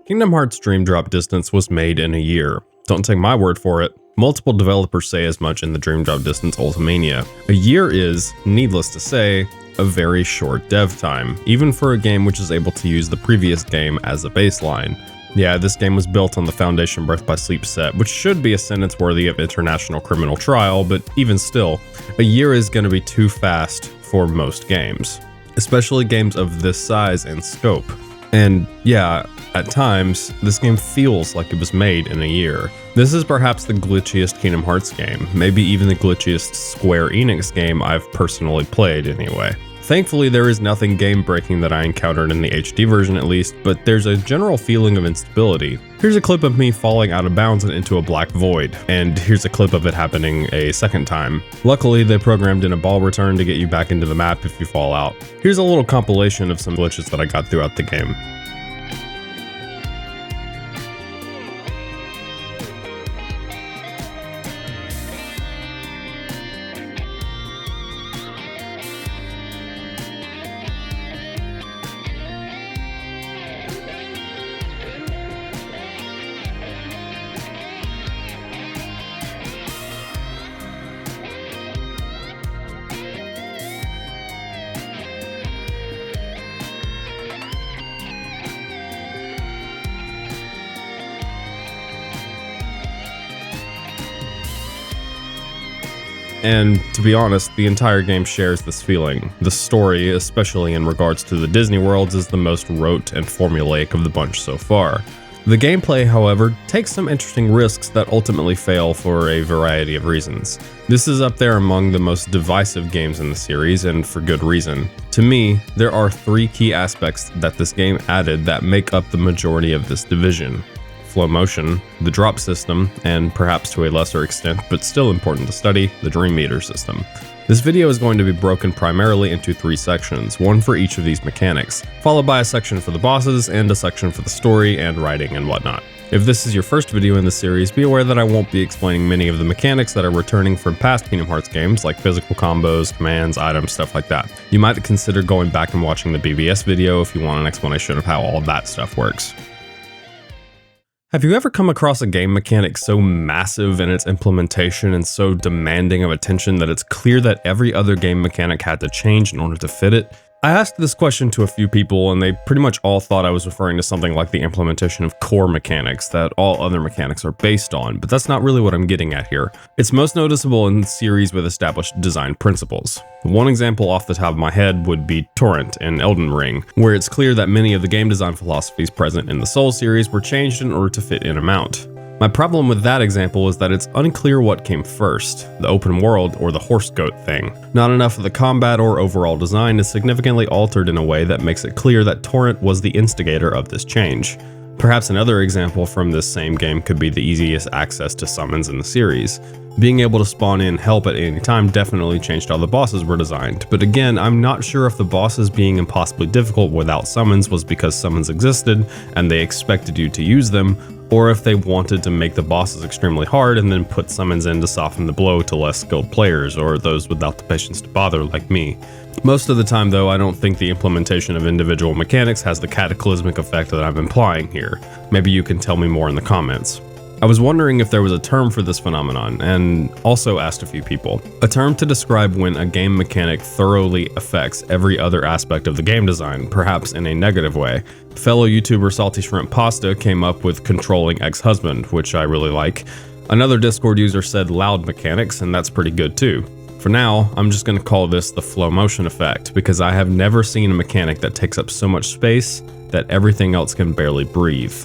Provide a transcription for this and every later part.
Kingdom Hearts Dream Drop Distance was made in a year. Don't take my word for it. Multiple developers say as much in the Dream Drop Distance Ultimania. A year is, needless to say, a very short dev time, even for a game which is able to use the previous game as a baseline. Yeah, this game was built on the Foundation Birth by Sleep set, which should be a sentence worthy of international criminal trial, but even still, a year is going to be too fast for most games, especially games of this size and scope. And yeah, at times, this game feels like it was made in a year. This is perhaps the glitchiest Kingdom Hearts game, maybe even the glitchiest Square Enix game I've personally played anyway. Thankfully, there is nothing game-breaking that I encountered in the HD version at least, but there's a general feeling of instability. Here's a clip of me falling out of bounds and into a black void, and here's a clip of it happening a second time. Luckily, they programmed in a ball return to get you back into the map if you fall out. Here's a little compilation of some glitches that I got throughout the game. And to be honest, the entire game shares this feeling. The story, especially in regards to the Disney worlds, is the most rote and formulaic of the bunch so far. The gameplay, however, takes some interesting risks that ultimately fail for a variety of reasons. This is up there among the most divisive games in the series, and for good reason. To me, there are three key aspects that this game added that make up the majority of this division. Flowmotion, the drop system, and perhaps to a lesser extent, but still important to study, the Dream Meter system. This video is going to be broken primarily into three sections, one for each of these mechanics, followed by a section for the bosses and a section for the story and writing and whatnot. If this is your first video in the series, be aware that I won't be explaining many of the mechanics that are returning from past Kingdom Hearts games, like physical combos, commands, items, stuff like that. You might consider going back and watching the BBS video if you want an explanation of how all that stuff works. Have you ever come across a game mechanic so massive in its implementation and so demanding of attention that it's clear that every other game mechanic had to change in order to fit it? I asked this question to a few people and they pretty much all thought I was referring to something like the implementation of core mechanics that all other mechanics are based on, but that's not really what I'm getting at here. It's most noticeable in series with established design principles. One example off the top of my head would be Torrent in Elden Ring, where it's clear that many of the game design philosophies present in the Soul series were changed in order to fit in amount. My problem with that example is that it's unclear what came first, the open world or the horse goat thing. Not enough of the combat or overall design is significantly altered in a way that makes it clear that Torrent was the instigator of this change. Perhaps another example from this same game could be the easiest access to summons in the series. Being able to spawn in help at any time definitely changed how the bosses were designed, but again, I'm not sure if the bosses being impossibly difficult without summons was because summons existed and they expected you to use them, or if they wanted to make the bosses extremely hard and then put summons in to soften the blow to less skilled players or those without the patience to bother like me. Most of the time though, I don't think the implementation of individual mechanics has the cataclysmic effect that I'm implying here. Maybe you can tell me more in the comments. I was wondering if there was a term for this phenomenon, and also asked a few people. A term to describe when a game mechanic thoroughly affects every other aspect of the game design, perhaps in a negative way. Fellow YouTuber Salty Shrimp Pasta came up with controlling ex-husband, which I really like. Another Discord user said loud mechanics, and that's pretty good too. For now, I'm just going to call this the Flowmotion effect, because I have never seen a mechanic that takes up so much space that everything else can barely breathe.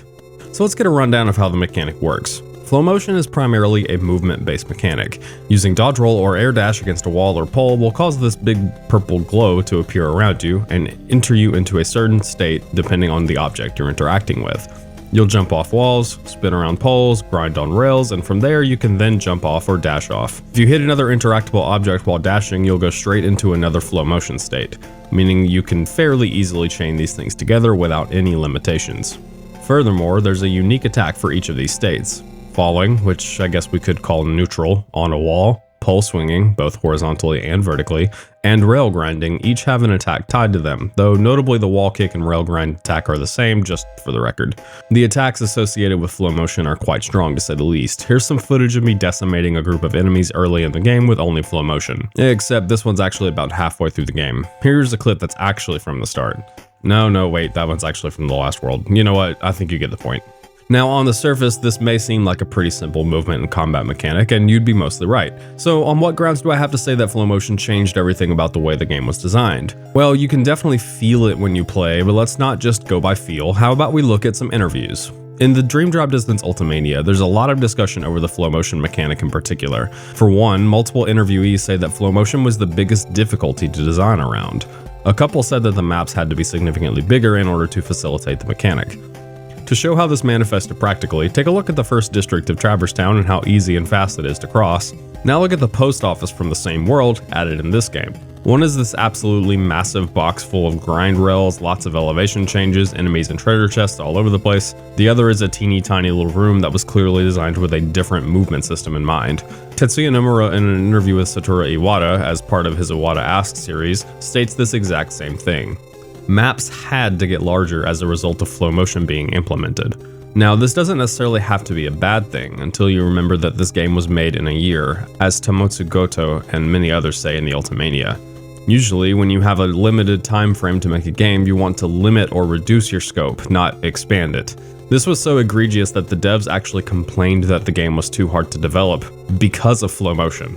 So let's get a rundown of how the mechanic works. Flowmotion is primarily a movement-based mechanic. Using dodge roll or air dash against a wall or pole will cause this big purple glow to appear around you and enter you into a certain state depending on the object you're interacting with. You'll jump off walls, spin around poles, grind on rails, and from there you can then jump off or dash off. If you hit another interactable object while dashing, you'll go straight into another Flowmotion state, meaning you can fairly easily chain these things together without any limitations. Furthermore, there's a unique attack for each of these states. Falling, which I guess we could call neutral, on a wall, pole swinging, both horizontally and vertically, and rail grinding each have an attack tied to them, though notably the wall kick and rail grind attack are the same, just for the record. The attacks associated with Flowmotion are quite strong to say the least. Here's some footage of me decimating a group of enemies early in the game with only Flowmotion. Except this one's actually about halfway through the game. Here's a clip that's actually from the start. No, wait, that one's actually from the last world. You know what, I think you get the point. Now, on the surface, this may seem like a pretty simple movement and combat mechanic, and you'd be mostly right. So on what grounds do I have to say that Flowmotion changed everything about the way the game was designed? Well, you can definitely feel it when you play, but let's not just go by feel. How about we look at some interviews? In the Dream Drop Distance Ultimania, there's a lot of discussion over the Flowmotion mechanic in particular. For one, multiple interviewees say that Flowmotion was the biggest difficulty to design around. A couple said that the maps had to be significantly bigger in order to facilitate the mechanic. To show how this manifested practically, take a look at the first district of Traverse Town and how easy and fast it is to cross. Now look at the post office from the same world, added in this game. One is this absolutely massive box full of grind rails, lots of elevation changes, enemies and treasure chests all over the place. The other is a teeny tiny little room that was clearly designed with a different movement system in mind. Tetsuya Nomura, in an interview with Satoru Iwata as part of his Iwata Asks series, states this exact same thing. Maps had to get larger as a result of Flowmotion being implemented. Now, this doesn't necessarily have to be a bad thing until you remember that this game was made in a year, as Tomotsu Goto and many others say in the Ultimania. Usually, when you have a limited time frame to make a game, you want to limit or reduce your scope, not expand it. This was so egregious that the devs actually complained that the game was too hard to develop because of Flowmotion.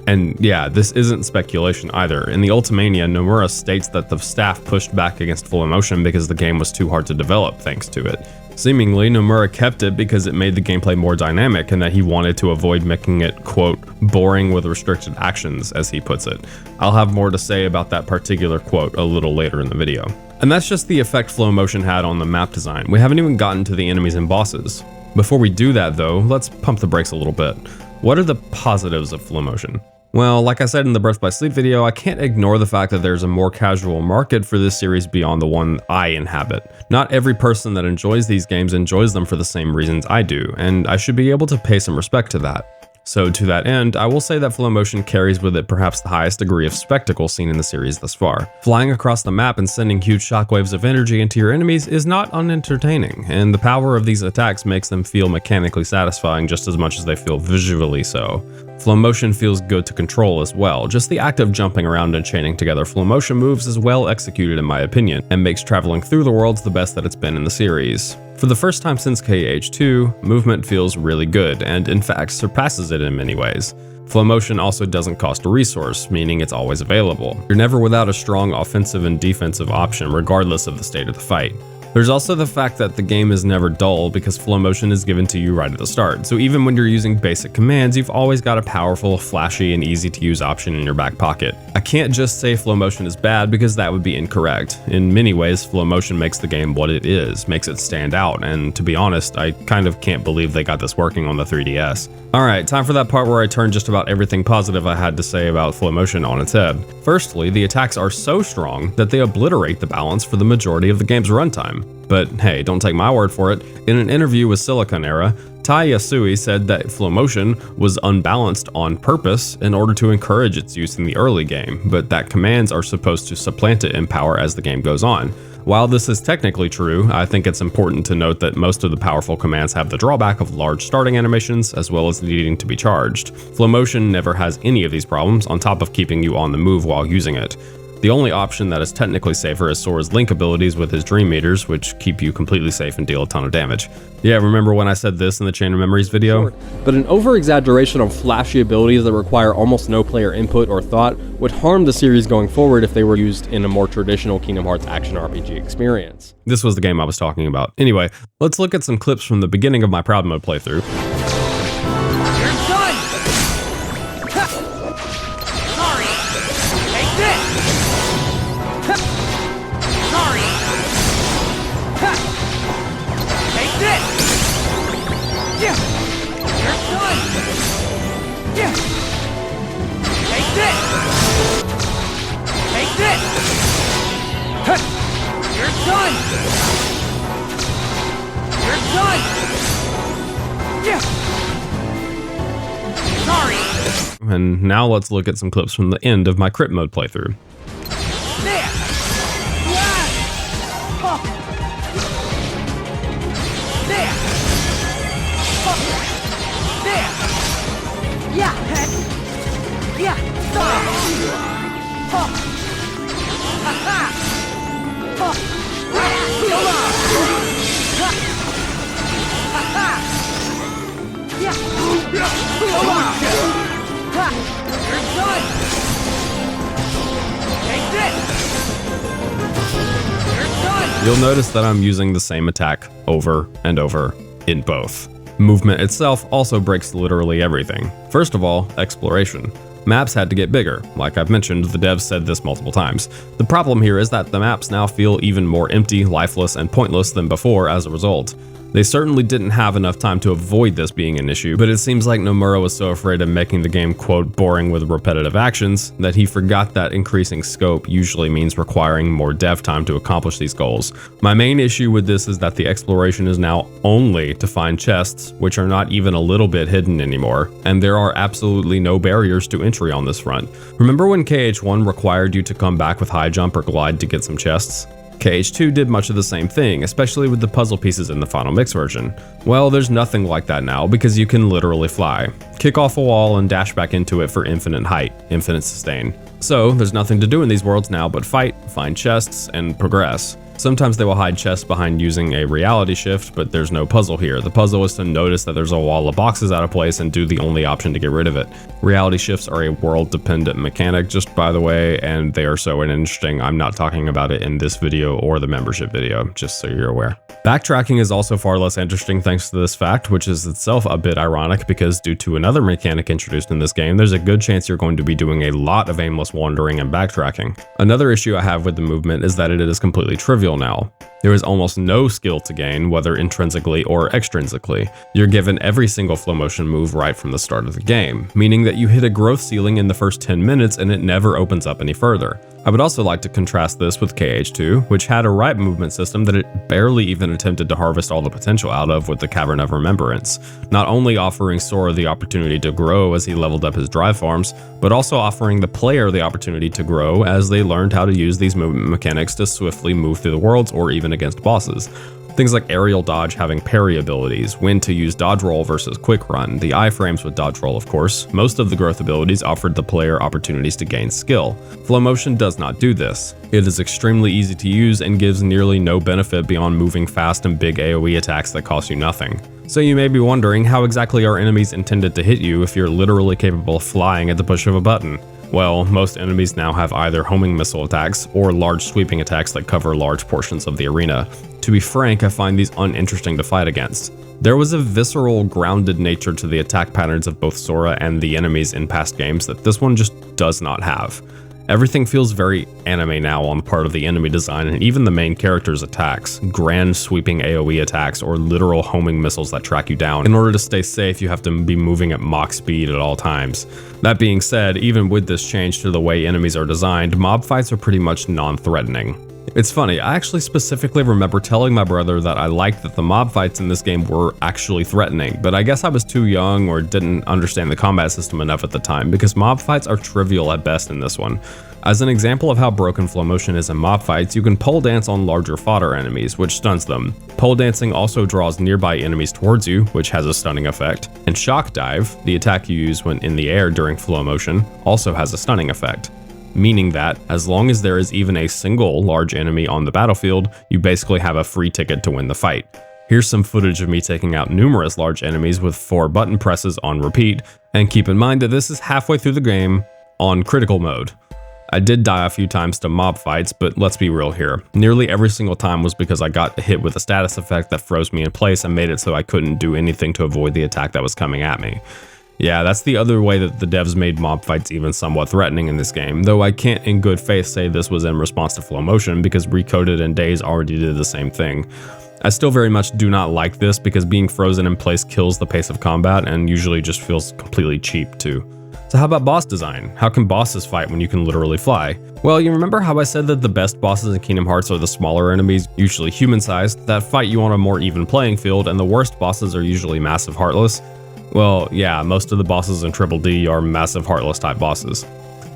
And yeah, this isn't speculation either. In the Ultimania, Nomura states that the staff pushed back against Flowmotion because the game was too hard to develop thanks to it. Seemingly, Nomura kept it because it made the gameplay more dynamic and that he wanted to avoid making it, quote, boring with restricted actions, as he puts it. I'll have more to say about that particular quote a little later in the video. And that's just the effect Flowmotion had on the map design. We haven't even gotten to the enemies and bosses. Before we do that though, let's pump the brakes a little bit. What are the positives of Flowmotion? Well, like I said in the Birth by Sleep video, I can't ignore the fact that there's a more casual market for this series beyond the one I inhabit. Not every person that enjoys these games enjoys them for the same reasons I do, and I should be able to pay some respect to that. So to that end, I will say that Flowmotion carries with it perhaps the highest degree of spectacle seen in the series thus far. Flying across the map and sending huge shockwaves of energy into your enemies is not unentertaining, and the power of these attacks makes them feel mechanically satisfying just as much as they feel visually so. Flowmotion feels good to control as well. Just the act of jumping around and chaining together Flowmotion moves is well executed in my opinion, and makes traveling through the worlds the best that it's been in the series. For the first time since KH2, movement feels really good, and in fact surpasses it in many ways. Flowmotion also doesn't cost a resource, meaning it's always available. You're never without a strong offensive and defensive option regardless of the state of the fight. There's also the fact that the game is never dull because Flowmotion is given to you right at the start, so even when you're using basic commands, you've always got a powerful, flashy, and easy to use option in your back pocket. I can't just say Flowmotion is bad because that would be incorrect. In many ways, Flowmotion makes the game what it is, makes it stand out, and to be honest, I kind of can't believe they got this working on the 3DS. Alright, time for that part where I turn just about everything positive I had to say about Flowmotion on its head. Firstly, the attacks are so strong that they obliterate the balance for the majority of the game's runtime. But hey, don't take my word for it. In an interview with Silicon Era, Tai Yasui said that Flowmotion was unbalanced on purpose in order to encourage its use in the early game, but that commands are supposed to supplant it in power as the game goes on. While this is technically true, I think it's important to note that most of the powerful commands have the drawback of large starting animations, as well as needing to be charged. Flowmotion never has any of these problems, on top of keeping you on the move while using it. The only option that is technically safer is Sora's Link abilities with his Dream Meters, which keep you completely safe and deal a ton of damage. Yeah, remember when I said this in the Chain of Memories video? But an over-exaggeration of flashy abilities that require almost no player input or thought would harm the series going forward if they were used in a more traditional Kingdom Hearts action RPG experience. This was the game I was talking about. Anyway, let's look at some clips from the beginning of my Proud Mode playthrough. and now let's look at some clips from the end of my crit mode playthrough. You'll notice that I'm using the same attack over and over in both. Movement itself also breaks literally everything. First of all, exploration. Maps had to get bigger. Like I've mentioned, the devs said this multiple times. The problem here is that the maps now feel even more empty, lifeless, and pointless than before as a result. They certainly didn't have enough time to avoid this being an issue, but it seems like Nomura was so afraid of making the game, quote, boring with repetitive actions, that he forgot that increasing scope usually means requiring more dev time to accomplish these goals. My main issue with this is that the exploration is now only to find chests, which are not even a little bit hidden anymore, and there are absolutely no barriers to entry on this front. Remember when KH1 required you to come back with high jump or glide to get some chests? KH2 did much of the same thing, especially with the puzzle pieces in the final mix version. Well, there's nothing like that now because you can literally fly. Kick off a wall and dash back into it for infinite height, infinite sustain. So there's nothing to do in these worlds now but fight, find chests, and progress. Sometimes they will hide chests behind using a reality shift, but there's no puzzle here. The puzzle is to notice that there's a wall of boxes out of place and do the only option to get rid of it. Reality shifts are a world-dependent mechanic, just by the way, and they are so interesting. I'm not talking about it in this video or the membership video, just so you're aware. Backtracking is also far less interesting thanks to this fact, which is itself a bit ironic because due to another mechanic introduced in this game, there's a good chance you're going to be doing a lot of aimless wandering and backtracking. Another issue I have with the movement is that it is completely trivial now. There is almost no skill to gain, whether intrinsically or extrinsically. You're given every single Flowmotion move right from the start of the game, meaning that you hit a growth ceiling in the first 10 minutes and it never opens up any further. I would also like to contrast this with KH2, which had a right movement system that it barely even attempted to harvest all the potential out of with the Cavern of Remembrance, not only offering Sora the opportunity to grow as he leveled up his drive farms, but also offering the player the opportunity to grow as they learned how to use these movement mechanics to swiftly move through the worlds or even against bosses. Things like aerial dodge having parry abilities, when to use dodge roll versus quick run, the iframes with dodge roll of course. Most of the growth abilities offered the player opportunities to gain skill. Flowmotion does not do this. It is extremely easy to use and gives nearly no benefit beyond moving fast and big AoE attacks that cost you nothing. So you may be wondering, how exactly are enemies intended to hit you if you're literally capable of flying at the push of a button? Well, most enemies now have either homing missile attacks or large sweeping attacks that cover large portions of the arena. To be frank, I find these uninteresting to fight against. There was a visceral, grounded nature to the attack patterns of both Sora and the enemies in past games that this one just does not have. Everything feels very anime now on the part of the enemy design and even the main character's attacks, grand sweeping AoE attacks or literal homing missiles that track you down. In order to stay safe, you have to be moving at Mach speed at all times. That being said, even with this change to the way enemies are designed, mob fights are pretty much non-threatening. It's funny, I actually specifically remember telling my brother that I liked that the mob fights in this game were actually threatening, but I guess I was too young or didn't understand the combat system enough at the time, because mob fights are trivial at best in this one. As an example of how broken Flowmotion is in mob fights, you can pole dance on larger fodder enemies, which stuns them. Pole dancing also draws nearby enemies towards you, which has a stunning effect. And shock dive, the attack you use when in the air during Flowmotion, also has a stunning effect. Meaning that, as long as there is even a single large enemy on the battlefield, you basically have a free ticket to win the fight. Here's some footage of me taking out numerous large enemies with 4 button presses on repeat, and keep in mind that this is halfway through the game on critical mode. I did die a few times to mob fights, but let's be real here. Nearly every single time was because I got hit with a status effect that froze me in place and made it so I couldn't do anything to avoid the attack that was coming at me. Yeah, that's the other way that the devs made mob fights even somewhat threatening in this game, though I can't in good faith say this was in response to Flowmotion because Recoded and Days already did the same thing. I still very much do not like this because being frozen in place kills the pace of combat and usually just feels completely cheap too. So how about boss design? How can bosses fight when you can literally fly? Well, you remember how I said that the best bosses in Kingdom Hearts are the smaller enemies, usually human-sized, that fight you on a more even playing field, and the worst bosses are usually massive heartless? Well, yeah, most of the bosses in Triple D are massive Heartless type bosses.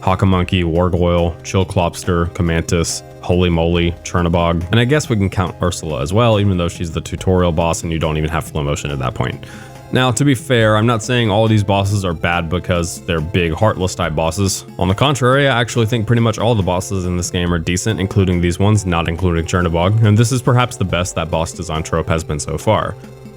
Hawkamonkey, Wargoyle, Chillclopster, Camantis, Holy Moly, Chernabog, and I guess we can count Ursula as well, even though she's the tutorial boss and you don't even have Flowmotion at that point. Now, to be fair, I'm not saying all these bosses are bad because they're big Heartless type bosses. On the contrary, I actually think pretty much all the bosses in this game are decent, including these ones, not including Chernabog, and this is perhaps the best that boss design trope has been so far.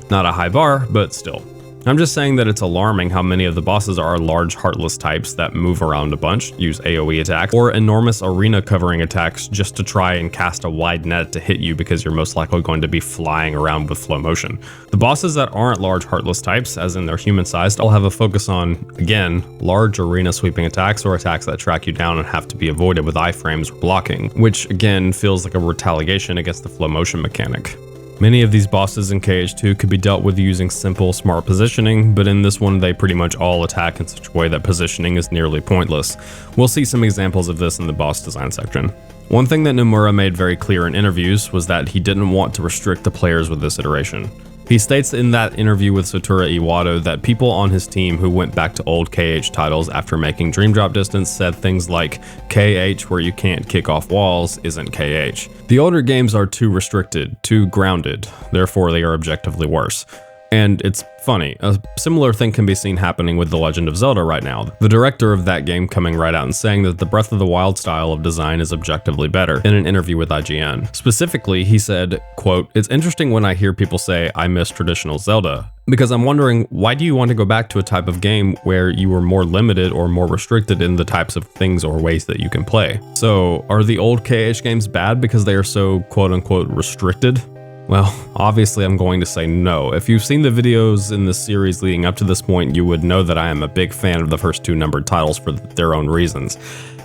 Not a high bar, but still. I'm just saying that it's alarming how many of the bosses are large Heartless types that move around a bunch, use AoE attacks, or enormous arena covering attacks just to try and cast a wide net to hit you because you're most likely going to be flying around with Flowmotion. The bosses that aren't large Heartless types, as in they're human-sized, all have a focus on, again, large arena sweeping attacks or attacks that track you down and have to be avoided with iframes or blocking, which again feels like a retaliation against the Flowmotion mechanic. Many of these bosses in KH2 could be dealt with using simple, smart positioning, but in this one they pretty much all attack in such a way that positioning is nearly pointless. We'll see some examples of this in the boss design section. One thing that Nomura made very clear in interviews was that he didn't want to restrict the players with this iteration. He states in that interview with Satoru Iwata that people on his team who went back to old KH titles after making Dream Drop Distance said things like, KH where you can't kick off walls isn't KH. The older games are too restricted, too grounded, therefore they are objectively worse. And it's funny, a similar thing can be seen happening with The Legend of Zelda right now. The director of that game coming right out and saying that the Breath of the Wild style of design is objectively better in an interview with IGN. Specifically, he said, quote, "It's interesting when I hear people say I miss traditional Zelda, because I'm wondering, why do you want to go back to a type of game where you were more limited or more restricted in the types of things or ways that you can play? So, are the old KH games bad because they are so quote-unquote restricted?" Well, obviously I'm going to say no. If you've seen the videos in this series leading up to this point, you would know that I am a big fan of the first two numbered titles for their own reasons.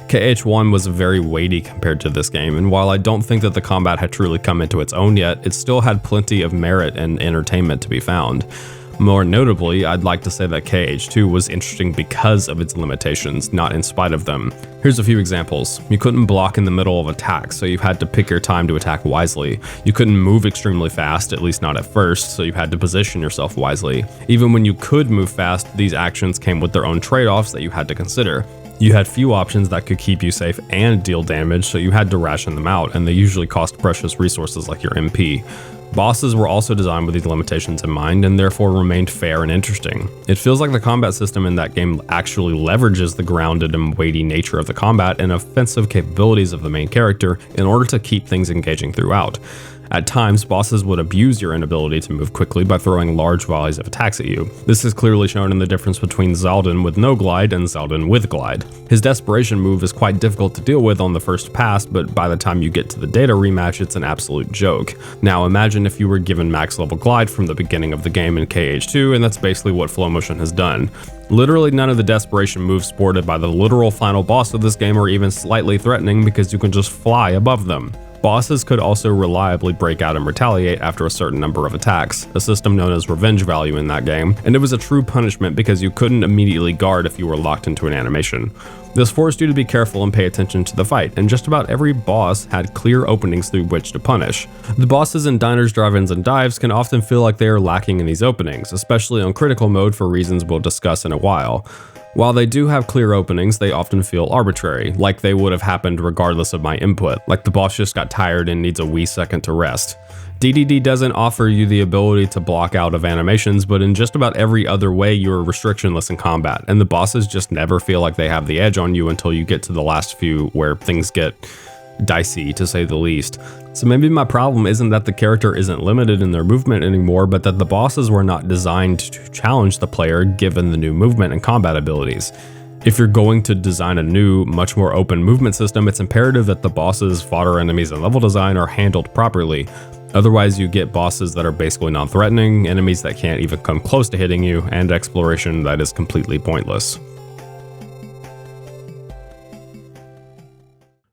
KH1 was very weighty compared to this game, and while I don't think that the combat had truly come into its own yet, it still had plenty of merit and entertainment to be found. More notably, I'd like to say that KH2 was interesting because of its limitations, not in spite of them. Here's a few examples. You couldn't block in the middle of attacks, so you had to pick your time to attack wisely. You couldn't move extremely fast, at least not at first, so you had to position yourself wisely. Even when you could move fast, these actions came with their own trade-offs that you had to consider. You had few options that could keep you safe and deal damage, so you had to ration them out, and they usually cost precious resources like your MP. Bosses were also designed with these limitations in mind and therefore remained fair and interesting. It feels like the combat system in that game actually leverages the grounded and weighty nature of the combat and offensive capabilities of the main character in order to keep things engaging throughout. At times, bosses would abuse your inability to move quickly by throwing large volleys of attacks at you. This is clearly shown in the difference between Xaldin with no glide and Xaldin with glide. His desperation move is quite difficult to deal with on the first pass, but by the time you get to the data rematch, it's an absolute joke. Now imagine if you were given max level glide from the beginning of the game in KH2, and that's basically what Flowmotion has done. Literally none of the desperation moves sported by the literal final boss of this game are even slightly threatening because you can just fly above them. Bosses could also reliably break out and retaliate after a certain number of attacks, a system known as revenge value in that game, and it was a true punishment because you couldn't immediately guard if you were locked into an animation. This forced you to be careful and pay attention to the fight, and just about every boss had clear openings through which to punish. The bosses in diners, drive-ins, and dives can often feel like they are lacking in these openings, especially on critical mode for reasons we'll discuss in a while. While they do have clear openings, they often feel arbitrary, like they would have happened regardless of my input, like the boss just got tired and needs a wee second to rest. DDD doesn't offer you the ability to block out of animations, but in just about every other way you are restrictionless in combat, and the bosses just never feel like they have the edge on you until you get to the last few where things get dicey, to say the least. So maybe my problem isn't that the character isn't limited in their movement anymore, but that the bosses were not designed to challenge the player given the new movement and combat abilities. If you're going to design a new, much more open movement system, it's imperative that the bosses, fodder enemies, and level design are handled properly. Otherwise, you get bosses that are basically non-threatening, enemies that can't even come close to hitting you, and exploration that is completely pointless.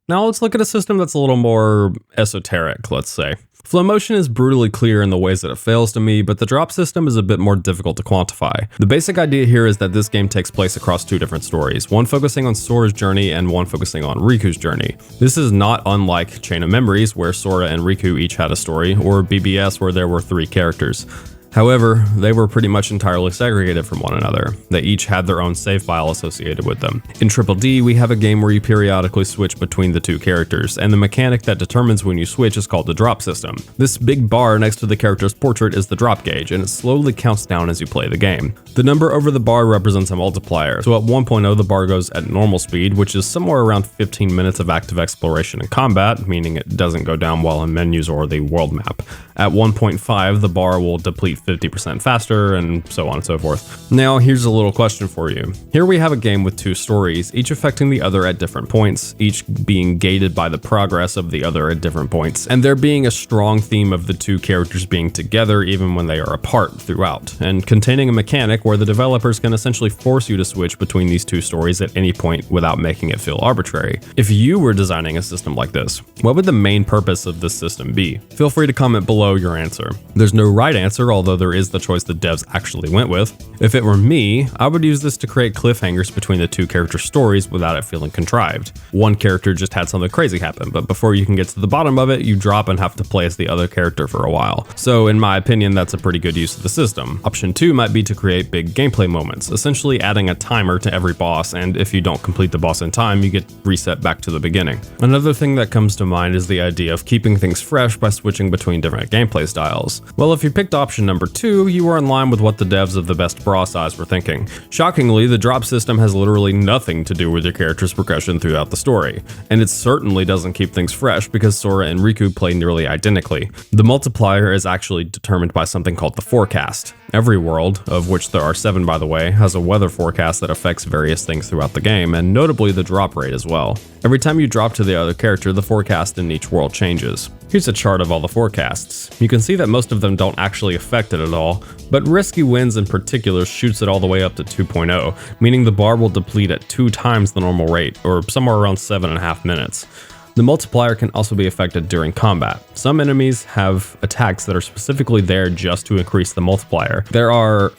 Now let's look at a system that's a little more esoteric, let's say. Flowmotion is brutally clear in the ways that it fails to me, but the drop system is a bit more difficult to quantify. The basic idea here is that this game takes place across two different stories, one focusing on Sora's journey and one focusing on Riku's journey. This is not unlike Chain of Memories, where Sora and Riku each had a story, or BBS, where there were 3 characters. However, they were pretty much entirely segregated from one another. They each had their own save file associated with them. In Triple D, we have a game where you periodically switch between the two characters, and the mechanic that determines when you switch is called the drop system. This big bar next to the character's portrait is the drop gauge, and it slowly counts down as you play the game. The number over the bar represents a multiplier, so at 1.0 the bar goes at normal speed, which is somewhere around 15 minutes of active exploration and combat, meaning it doesn't go down while in menus or the world map. At 1.5, the bar will deplete 50% faster, and so on and so forth. Now, here's a little question for you. Here we have a game with two stories, each affecting the other at different points, each being gated by the progress of the other at different points, and there being a strong theme of the two characters being together even when they are apart throughout, and containing a mechanic where the developers can essentially force you to switch between these two stories at any point without making it feel arbitrary. If you were designing a system like this, what would the main purpose of this system be? Feel free to comment below your answer. There's no right answer, although there is the choice the devs actually went with. If it were me, I would use this to create cliffhangers between the two character stories without it feeling contrived. One character just had something crazy happen, but before you can get to the bottom of it, you drop and have to play as the other character for a while. So in my opinion, that's a pretty good use of the system. Option 2 might be to create big gameplay moments, essentially adding a timer to every boss, and if you don't complete the boss in time, you get reset back to the beginning. Another thing that comes to mind is the idea of keeping things fresh by switching between different gameplay styles. Well, if you picked option number 2, you were in line with what the devs of the best bra size were thinking. Shockingly, the drop system has literally nothing to do with your character's progression throughout the story, and it certainly doesn't keep things fresh because Sora and Riku play nearly identically. The multiplier is actually determined by something called the forecast. Every world, of which there are 7 by the way, has a weather forecast that affects various things throughout the game, and notably the drop rate as well. Every time you drop to the other character, the forecast in each world changes. Here's a chart of all the forecasts. You can see that most of them don't actually affect it at all, but Risky Winds in particular shoots it all the way up to 2.0, meaning the bar will deplete at 2 times the normal rate, or somewhere around 7.5 minutes. The multiplier can also be affected during combat. Some enemies have attacks that are specifically there just to increase the multiplier. There are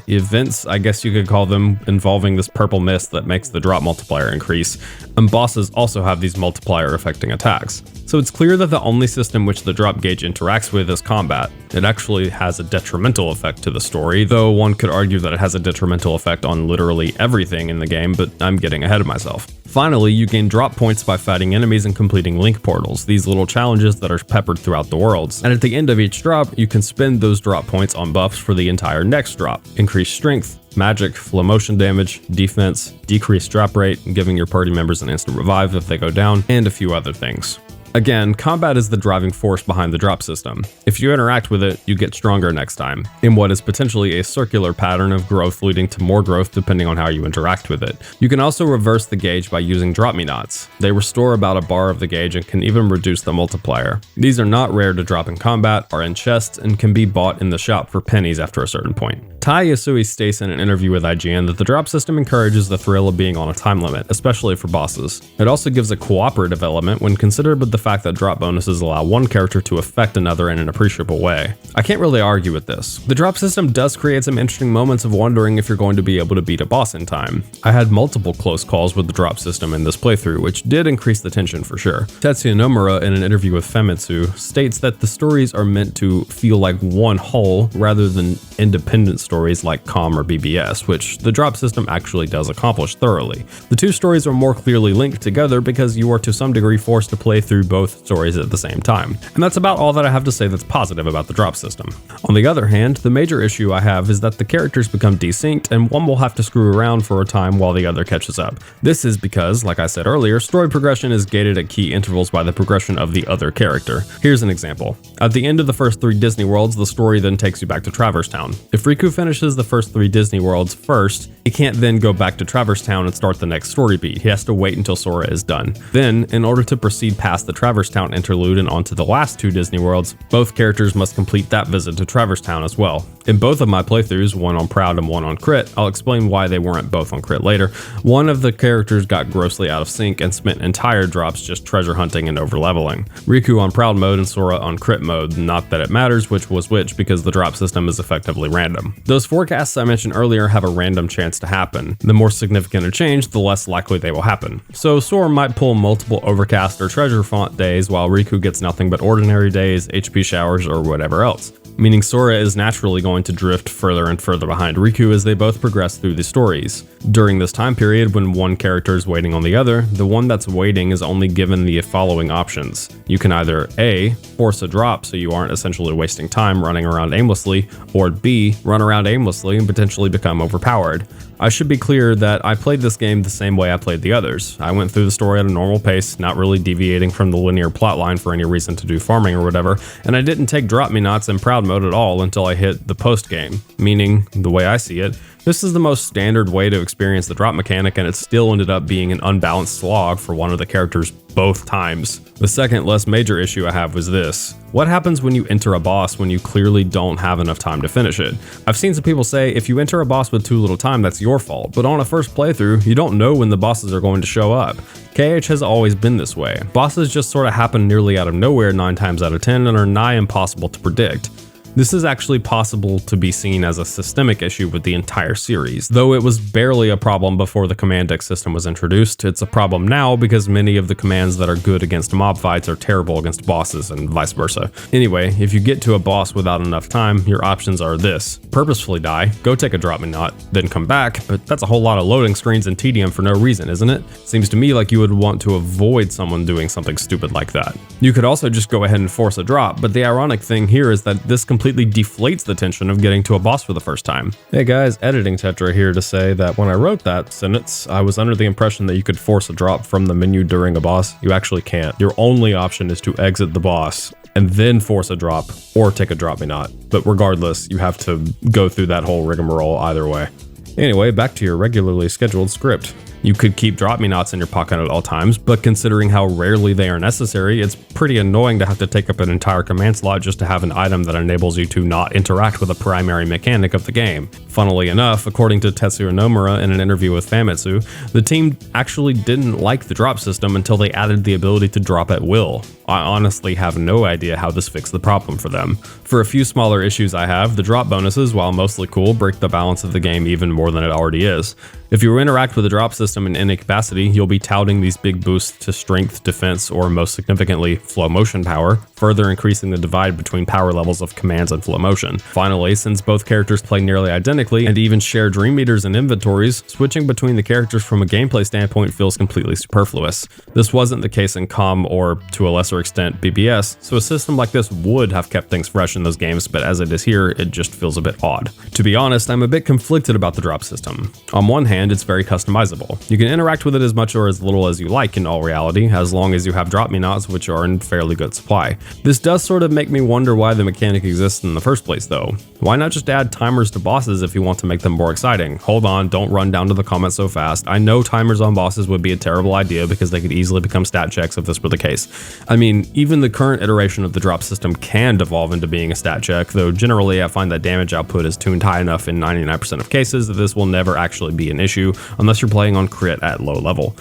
events, I guess you could call them, involving this purple mist that makes the drop multiplier increase, and bosses also have these multiplier affecting attacks. So it's clear that the only system which the drop gauge interacts with is combat. It actually has a detrimental effect to the story, though one could argue that it has a detrimental effect on literally everything in the game, but I'm getting ahead of myself. Finally, you gain drop points by fighting enemies and completing link portals, these little challenges that are peppered throughout the worlds. And at the end of each drop, you can spend those drop points on buffs for the entire next drop. Increased strength, magic, Flowmotion damage, defense, decreased drop rate, giving your party members an instant revive if they go down, and a few other things. Again, combat is the driving force behind the drop system. If you interact with it, you get stronger next time, in what is potentially a circular pattern of growth leading to more growth depending on how you interact with it. You can also reverse the gauge by using drop me nots. They restore about a bar of the gauge and can even reduce the multiplier. These are not rare to drop in combat, are in chests, and can be bought in the shop for pennies after a certain point. Tai Yasui states in an interview with IGN that the drop system encourages the thrill of being on a time limit, especially for bosses. It also gives a cooperative element when considered with the fact that drop bonuses allow one character to affect another in an appreciable way. I can't really argue with this. The drop system does create some interesting moments of wondering if you're going to be able to beat a boss in time. I had multiple close calls with the drop system in this playthrough, which did increase the tension for sure. Tetsuya Nomura, in an interview with Famitsu, states that the stories are meant to feel like one whole rather than independent stories like Calm or BBS, which the drop system actually does accomplish thoroughly. The two stories are more clearly linked together because you are to some degree forced to play through both stories at the same time. And that's about all that I have to say that's positive about the drop system. On the other hand, the major issue I have is that the characters become desynced and one will have to screw around for a time while the other catches up. This is because, like I said earlier, story progression is gated at key intervals by the progression of the other character. Here's an example. At the end of the first 3 Disney Worlds, the story then takes you back to Traverse Town. If Riku finishes the first 3 Disney Worlds first, he can't then go back to Traverse Town and start the next story beat. He has to wait until Sora is done. Then, in order to proceed past the Traverse Town interlude and onto the last 2 Disney Worlds, both characters must complete that visit to Traverse Town as well. In both of my playthroughs, one on Proud and one on Crit, I'll explain why they weren't both on Crit later, one of the characters got grossly out of sync and spent entire drops just treasure hunting and overleveling. Riku on Proud mode and Sora on Crit mode, not that it matters which was which because the drop system is effectively random. Those forecasts I mentioned earlier have a random chance to happen. The more significant a change, the less likely they will happen. So Sora might pull multiple overcast or treasure font days while Riku gets nothing but ordinary days, HP showers, or whatever else. meaning Sora is naturally going to drift further and further behind Riku as they both progress through the stories. During this time period, when one character is waiting on the other, the one that's waiting is only given the following options. You can either A, force a drop so you aren't essentially wasting time running around aimlessly, or B, run around aimlessly and potentially become overpowered. I should be clear that I played this game the same way I played the others. I went through the story at a normal pace, not really deviating from the linear plotline for any reason to do farming or whatever, and I didn't take Drop Me Nots in Proud Mode at all until I hit the post game, meaning, the way I see it, this is the most standard way to experience the drop mechanic, and it still ended up being an unbalanced slog for one of the characters both times. The second, less major issue I have was this. What happens when you enter a boss when you clearly don't have enough time to finish it? I've seen some people say if you enter a boss with too little time, that's your fault, but on a first playthrough, you don't know when the bosses are going to show up. KH has always been this way. Bosses just sort of happen nearly out of nowhere 9 times out of 10 and are nigh impossible to predict. This is actually possible to be seen as a systemic issue with the entire series. Though it was barely a problem before the command deck system was introduced, it's a problem now because many of the commands that are good against mob fights are terrible against bosses and vice versa. Anyway, if you get to a boss without enough time, your options are this: purposefully die, go take a Drop Me Not, then come back, but that's a whole lot of loading screens and tedium for no reason, isn't it? Seems to me like you would want to avoid someone doing something stupid like that. You could also just go ahead and force a drop, but the ironic thing here is that this completely deflates the tension of getting to a boss for the first time. Hey guys, Editing Tetra here to say that when I wrote that sentence, I was under the impression that you could force a drop from the menu during a boss. You actually can't. Your only option is to exit the boss and then force a drop or take a Drop Me Not. But regardless, you have to go through that whole rigmarole either way. Anyway, back to your regularly scheduled script. You could keep Drop Me Nots in your pocket at all times, but considering how rarely they are necessary, it's pretty annoying to have to take up an entire command slot just to have an item that enables you to not interact with a primary mechanic of the game. Funnily enough, according to Tetsuya Nomura in an interview with Famitsu, the team actually didn't like the drop system until they added the ability to drop at will. I honestly have no idea how this fixed the problem for them. For a few smaller issues I have, the drop bonuses, while mostly cool, break the balance of the game even more than it already is. If you interact with the drop system in any capacity, you'll be touting these big boosts to strength, defense, or most significantly, Flowmotion power, further increasing the divide between power levels of commands and Flowmotion. Finally, since both characters play nearly identically and even share dream meters and inventories, switching between the characters from a gameplay standpoint feels completely superfluous. This wasn't the case in COM or, to a lesser extent, BBS, so a system like this would have kept things fresh in those games, but as it is here, it just feels a bit odd. To be honest, I'm a bit conflicted about the drop system. On one hand, it's very customizable. You can interact with it as much or as little as you like in all reality, as long as you have Drop Me Nots, which are in fairly good supply. This does sort of make me wonder why the mechanic exists in the first place though. Why not just add timers to bosses if you want to make them more exciting? Hold on, don't run down to the comments so fast. I know timers on bosses would be a terrible idea because they could easily become stat checks if this were the case. I mean, even the current iteration of the drop system can devolve into being a stat check, though generally I find that damage output is tuned high enough in 99% of cases that this will never actually be an issue unless you're playing on crit at low level.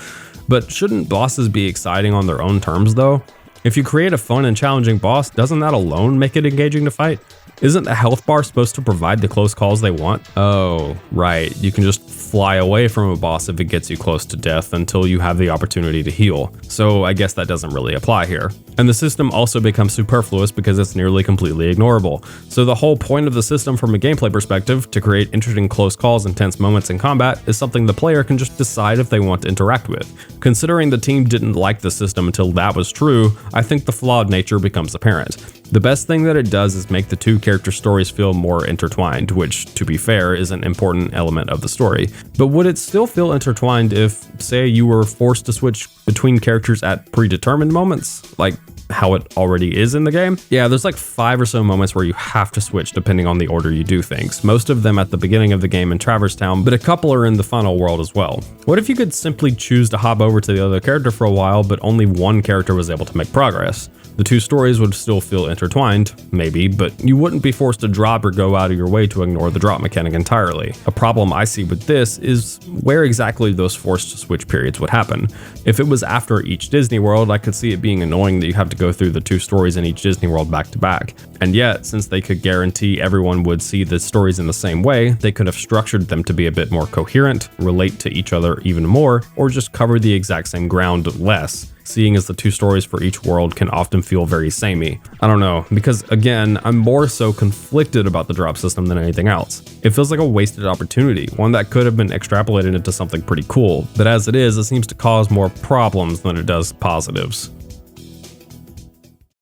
But shouldn't bosses be exciting on their own terms though? If you create a fun and challenging boss, doesn't that alone make it engaging to fight? Isn't the health bar supposed to provide the close calls they want? Oh, right, you can just fly away from a boss if it gets you close to death until you have the opportunity to heal. So I guess that doesn't really apply here. And the system also becomes superfluous because it's nearly completely ignorable. So the whole point of the system from a gameplay perspective, to create interesting close calls and tense moments in combat, is something the player can just decide if they want to interact with. Considering the team didn't like the system until that was true, I think the flawed nature becomes apparent. The best thing that it does is make the two character stories feel more intertwined, which, to be fair, is an important element of the story. But would it still feel intertwined if, say, you were forced to switch between characters at predetermined moments? Like how it already is in the game? Yeah, there's like 5 or so moments where you have to switch depending on the order you do things. Most of them at the beginning of the game in Traverse Town, but a couple are in the final world as well. What if you could simply choose to hop over to the other character for a while, but only one character was able to make progress? The two stories would still feel intertwined, maybe, but you wouldn't be forced to drop or go out of your way to ignore the drop mechanic entirely. A problem I see with this is where exactly those forced switch periods would happen. If it was after each Disney World, I could see it being annoying that you have to go through the two stories in each Disney World back to back. And yet, since they could guarantee everyone would see the stories in the same way, they could have structured them to be a bit more coherent, relate to each other even more, or just cover the exact same ground less. seeing as the two stories for each world can often feel very samey. I don't know, because again, I'm more so conflicted about the drop system than anything else. It feels like a wasted opportunity, one that could have been extrapolated into something pretty cool, but as it is, it seems to cause more problems than it does positives.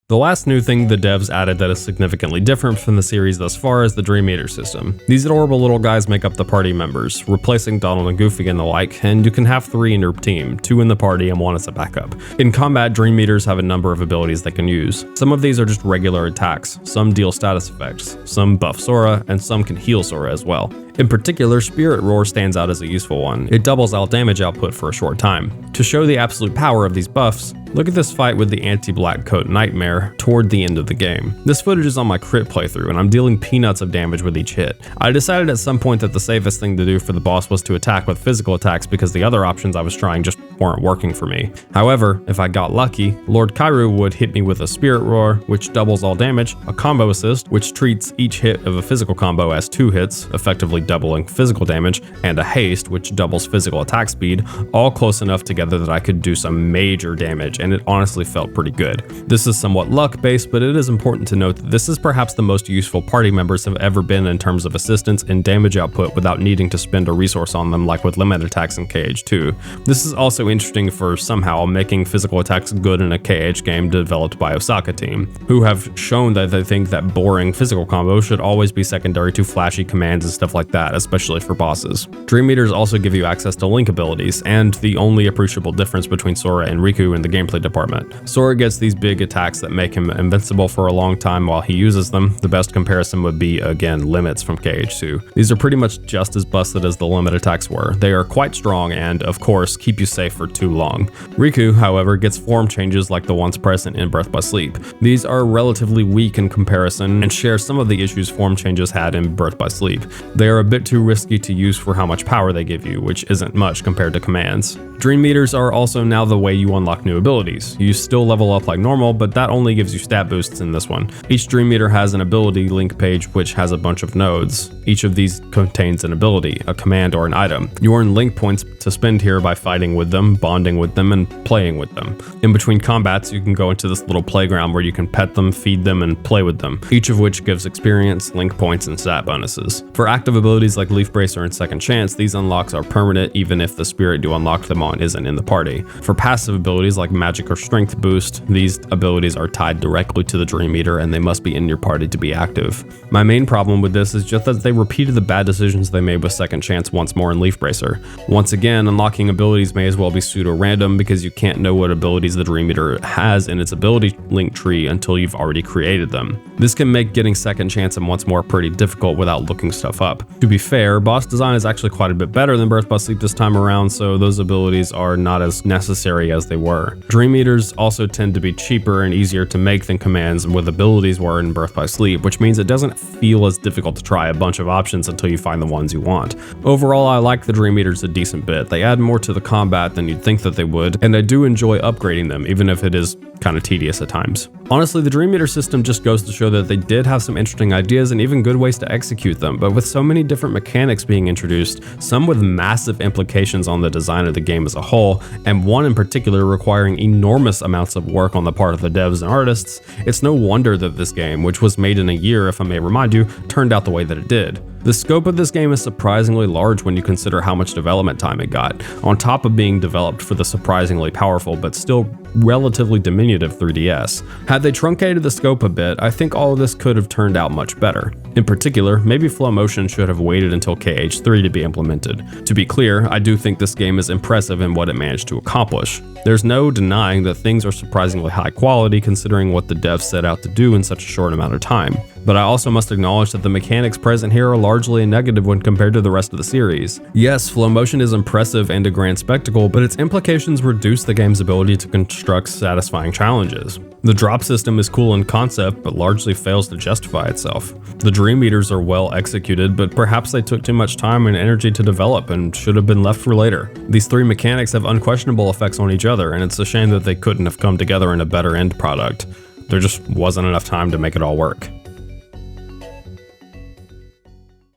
The last new thing the devs added that is significantly different from the series thus far is the Dream Eater system. These adorable little guys make up the party members, replacing Donald and Goofy and the like, and you can have 3 in your team, 2 in the party and 1 as a backup. In combat, Dream Eaters have a number of abilities they can use. Some of these are just regular attacks, some deal status effects, some buff Sora, and some can heal Sora as well. In particular, Spirit Roar stands out as a useful one. It doubles out damage output for a short time. To show the absolute power of these buffs, look at this fight with the anti-black coat Nightmare toward the end of the game. This footage is on my crit playthrough and I'm dealing peanuts of damage with each hit. I decided at some point that the safest thing to do for the boss was to attack with physical attacks because the other options I was trying just weren't working for me. However, if I got lucky, Lord Kairu would hit me with a Spirit Roar, which doubles all damage, a combo assist, which treats each hit of a physical combo as 2 hits, effectively doubling physical damage, and a haste, which doubles physical attack speed, all close enough together that I could do some major damage, and it honestly felt pretty good. This is somewhat luck-based, but it is important to note that this is perhaps the most useful party members have ever been in terms of assistance and damage output without needing to spend a resource on them like with limited attacks in KH2. This is also interesting for somehow making physical attacks good in a KH game developed by Osaka team, who have shown that they think that boring physical combos should always be secondary to flashy commands and stuff like that, especially for bosses. Dream Eaters also give you access to Link abilities, and the only appreciable difference between Sora and Riku in the gameplay department. Sora gets these big attacks that make him invincible for a long time while he uses them. The best comparison would be, again, Limits from KH2. These are pretty much just as busted as the limit attacks were. They are quite strong and, of course, keep you safe for too long. Riku, however, gets form changes like the ones present in Birth by Sleep. These are relatively weak in comparison and share some of the issues form changes had in Birth by Sleep. They are a bit too risky to use for how much power they give you, which isn't much compared to commands. Dream Meters are also now the way you unlock new abilities. You still level up like normal, but that only gives you stat boosts in this one. Each Dream Meter has an ability link page which has a bunch of nodes. Each of these contains an ability, a command, or an item. You earn link points to spend here by fighting with them, bonding with them, and playing with them. In between combats, you can go into this little playground where you can pet them, feed them, and play with them, each of which gives experience, link points, and stat bonuses. For active abilities like Leaf Bracer and Second Chance, these unlocks are permanent even if the spirit you unlocked them on isn't in the party. For passive abilities like Magic or Strength Boost, these abilities are tied directly to the Dream Eater and they must be in your party to be active. My main problem with this is just that they repeated the bad decisions they made with Second Chance once more in Leaf Bracer. Once again, unlocking abilities may as well be pseudo-random because you can't know what abilities the Dream Eater has in its ability link tree until you've already created them. This can make getting Second Chance and once more pretty difficult without looking stuff up. To be fair, boss design is actually quite a bit better than Birth by Sleep this time around, so those abilities are not as necessary as they were. Dream Eaters also tend to be cheaper and easier to make than commands with abilities were in Birth by Sleep, which means it doesn't feel as difficult to try a bunch of options until you find the ones you want. Overall, I like the Dream Eaters a decent bit. They add more to the combat than you'd think that they would, and I do enjoy upgrading them, even if it is kind of tedious at times. Honestly, the Dream Eater system just goes to show that they did have some interesting ideas and even good ways to execute them, but with so many different mechanics being introduced, some with massive implications on the design of the game as a whole, and one in particular requiring enormous amounts of work on the part of the devs and artists, it's no wonder that this game, which was made in a year if I may remind you, turned out the way that it did. The scope of this game is surprisingly large when you consider how much development time it got, on top of being developed for the surprisingly powerful but still relatively diminutive 3DS. Had they truncated the scope a bit, I think all of this could have turned out much better. In particular, maybe Flowmotion should have waited until KH3 to be implemented. To be clear, I do think this game is impressive in what it managed to accomplish. There's no denying that things are surprisingly high quality considering what the devs set out to do in such a short amount of time. But I also must acknowledge that the mechanics present here are largely a negative when compared to the rest of the series. Yes, Flowmotion is impressive and a grand spectacle, but its implications reduce the game's ability to construct satisfying challenges. The drop system is cool in concept, but largely fails to justify itself. The Dream Eaters are well executed, but perhaps they took too much time and energy to develop and should have been left for later. These three mechanics have unquestionable effects on each other, and it's a shame that they couldn't have come together in a better end product. There just wasn't enough time to make it all work.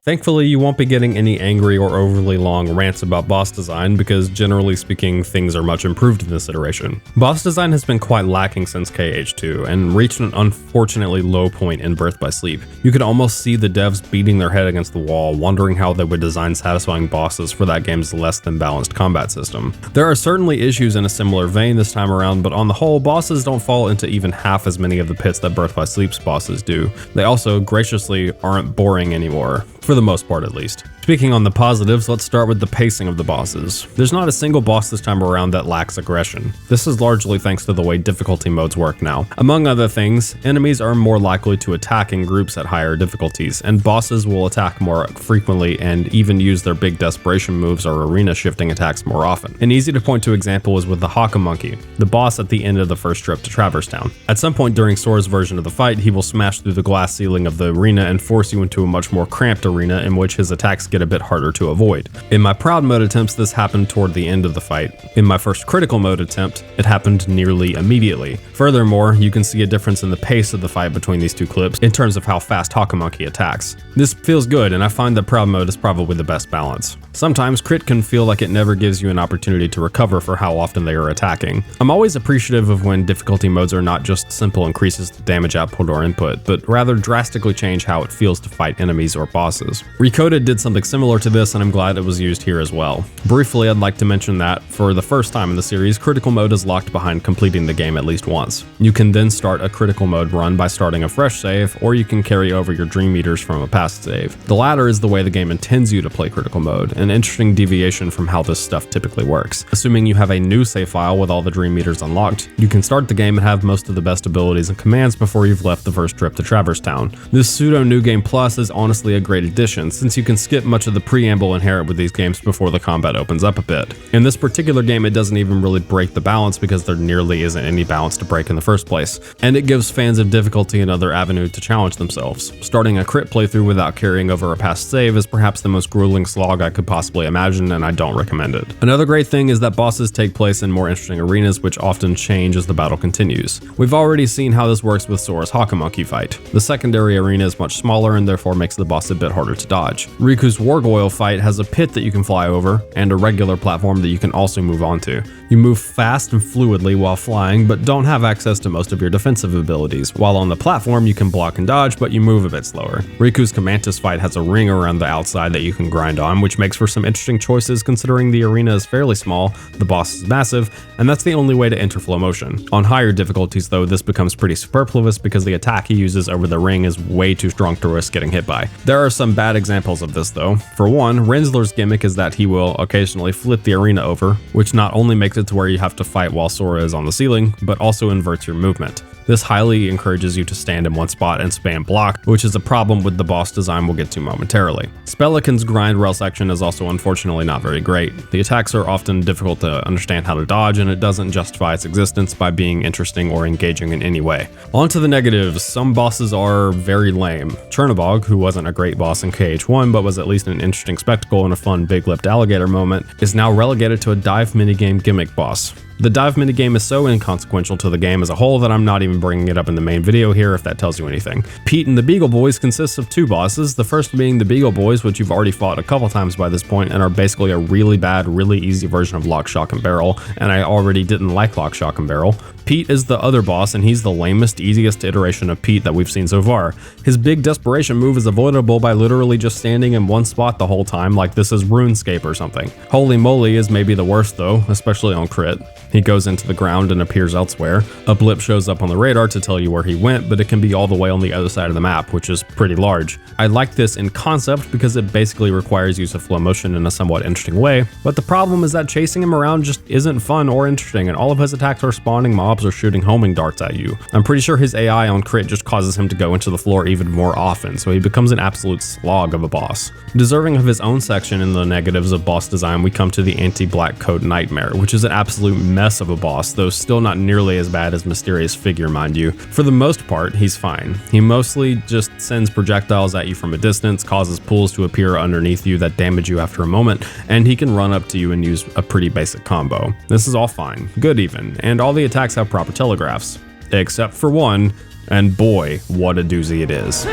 Thankfully, you won't be getting any angry or overly long rants about boss design because generally speaking, things are much improved in this iteration. Boss design has been quite lacking since KH2 and reached an unfortunately low point in Birth by Sleep. You could almost see the devs beating their head against the wall, wondering how they would design satisfying bosses for that game's less than balanced combat system. There are certainly issues in a similar vein this time around, but on the whole, bosses don't fall into even half as many of the pits that Birth by Sleep's bosses do. They also, graciously, aren't boring anymore. For the most part at least. Speaking on the positives, let's start with the pacing of the bosses. There's not a single boss this time around that lacks aggression. This is largely thanks to the way difficulty modes work now. Among other things, enemies are more likely to attack in groups at higher difficulties, and bosses will attack more frequently and even use their big desperation moves or arena shifting attacks more often. An easy to point to example is with the Haka Monkey, the boss at the end of the first trip to Traverse Town. At some point during Sora's version of the fight, he will smash through the glass ceiling of the arena and force you into a much more cramped arena in which his attacks get a bit harder to avoid. In my proud mode attempts, this happened toward the end of the fight. In my first critical mode attempt, it happened nearly immediately. Furthermore, you can see a difference in the pace of the fight between these two clips in terms of how fast Hakamonkey attacks. This feels good, and I find that proud mode is probably the best balance. Sometimes crit can feel like it never gives you an opportunity to recover for how often they are attacking. I'm always appreciative of when difficulty modes are not just simple increases to damage output or input, but rather drastically change how it feels to fight enemies or bosses. Recoded did something similar to this, and I'm glad it was used here as well. Briefly, I'd like to mention that, for the first time in the series, critical mode is locked behind completing the game at least once. You can then start a critical mode run by starting a fresh save, or you can carry over your dream meters from a past save. The latter is the way the game intends you to play critical mode, an interesting deviation from how this stuff typically works. Assuming you have a new save file with all the dream meters unlocked, you can start the game and have most of the best abilities and commands before you've left the first trip to Traverse Town. This pseudo New Game Plus is honestly a great addition, since you can skip much of the preamble inherent with these games before the combat opens up a bit. In this particular game, it doesn't even really break the balance because there nearly isn't any balance to break in the first place, and it gives fans of difficulty another avenue to challenge themselves. Starting a crit playthrough without carrying over a past save is perhaps the most grueling slog I could possibly imagine, and I don't recommend it. Another great thing is that bosses take place in more interesting arenas, which often change as the battle continues. We've already seen how this works with Sora's Hakamonkey fight. The secondary arena is much smaller and therefore makes the boss a bit harder to dodge. Riku's Wargoyle fight has a pit that you can fly over, and a regular platform that you can also move onto. You move fast and fluidly while flying, but don't have access to most of your defensive abilities. While on the platform, you can block and dodge, but you move a bit slower. Riku's Comantus fight has a ring around the outside that you can grind on, which makes for some interesting choices considering the arena is fairly small, the boss is massive, and that's the only way to enter Flowmotion. On higher difficulties though, this becomes pretty superfluous because the attack he uses over the ring is way too strong to risk getting hit by. There are some bad examples of this though. For one, Rensler's gimmick is that he will occasionally flip the arena over, which not only makes it to where you have to fight while Sora is on the ceiling, but also inverts your movement. This highly encourages you to stand in one spot and spam block, which is a problem with the boss design we'll get to momentarily. Spellicon's grind rail section is also unfortunately not very great. The attacks are often difficult to understand how to dodge, and it doesn't justify its existence by being interesting or engaging in any way. On to the negatives, some bosses are very lame. Chernobog, who wasn't a great boss in KH1 but was at least an interesting spectacle and a fun big-lipped alligator moment, is now relegated to a dive minigame gimmick boss. The dive minigame is so inconsequential to the game as a whole that I'm not even bringing it up in the main video here if that tells you anything. Pete and the Beagle Boys consists of two bosses, the first being the Beagle Boys, which you've already fought a couple times by this point and are basically a really bad, really easy version of Lock, Shock, and Barrel, and I already didn't like Lock, Shock, and Barrel. Pete is the other boss, and he's the lamest, easiest iteration of Pete that we've seen so far. His big desperation move is avoidable by literally just standing in one spot the whole time like this is RuneScape or something. Holy Moly is maybe the worst though, especially on crit. He goes into the ground and appears elsewhere. A blip shows up on the radar to tell you where he went, but it can be all the way on the other side of the map, which is pretty large. I like this in concept because it basically requires use of Flowmotion in a somewhat interesting way, but the problem is that chasing him around just isn't fun or interesting, and all of his attacks are spawning mobs or shooting homing darts at you. I'm pretty sure his AI on crit just causes him to go into the floor even more often, so he becomes an absolute slog of a boss. Deserving of his own section in the negatives of boss design, we come to the anti-black coat Nightmare, which is an absolute mess of a boss, though still not nearly as bad as Mysterious Figure, mind you. For the most part, he's fine. He mostly just sends projectiles at you from a distance, causes pools to appear underneath you that damage you after a moment, and he can run up to you and use a pretty basic combo. This is all fine, good even, and all the attacks have proper telegraphs. Except for one, and boy, what a doozy it is.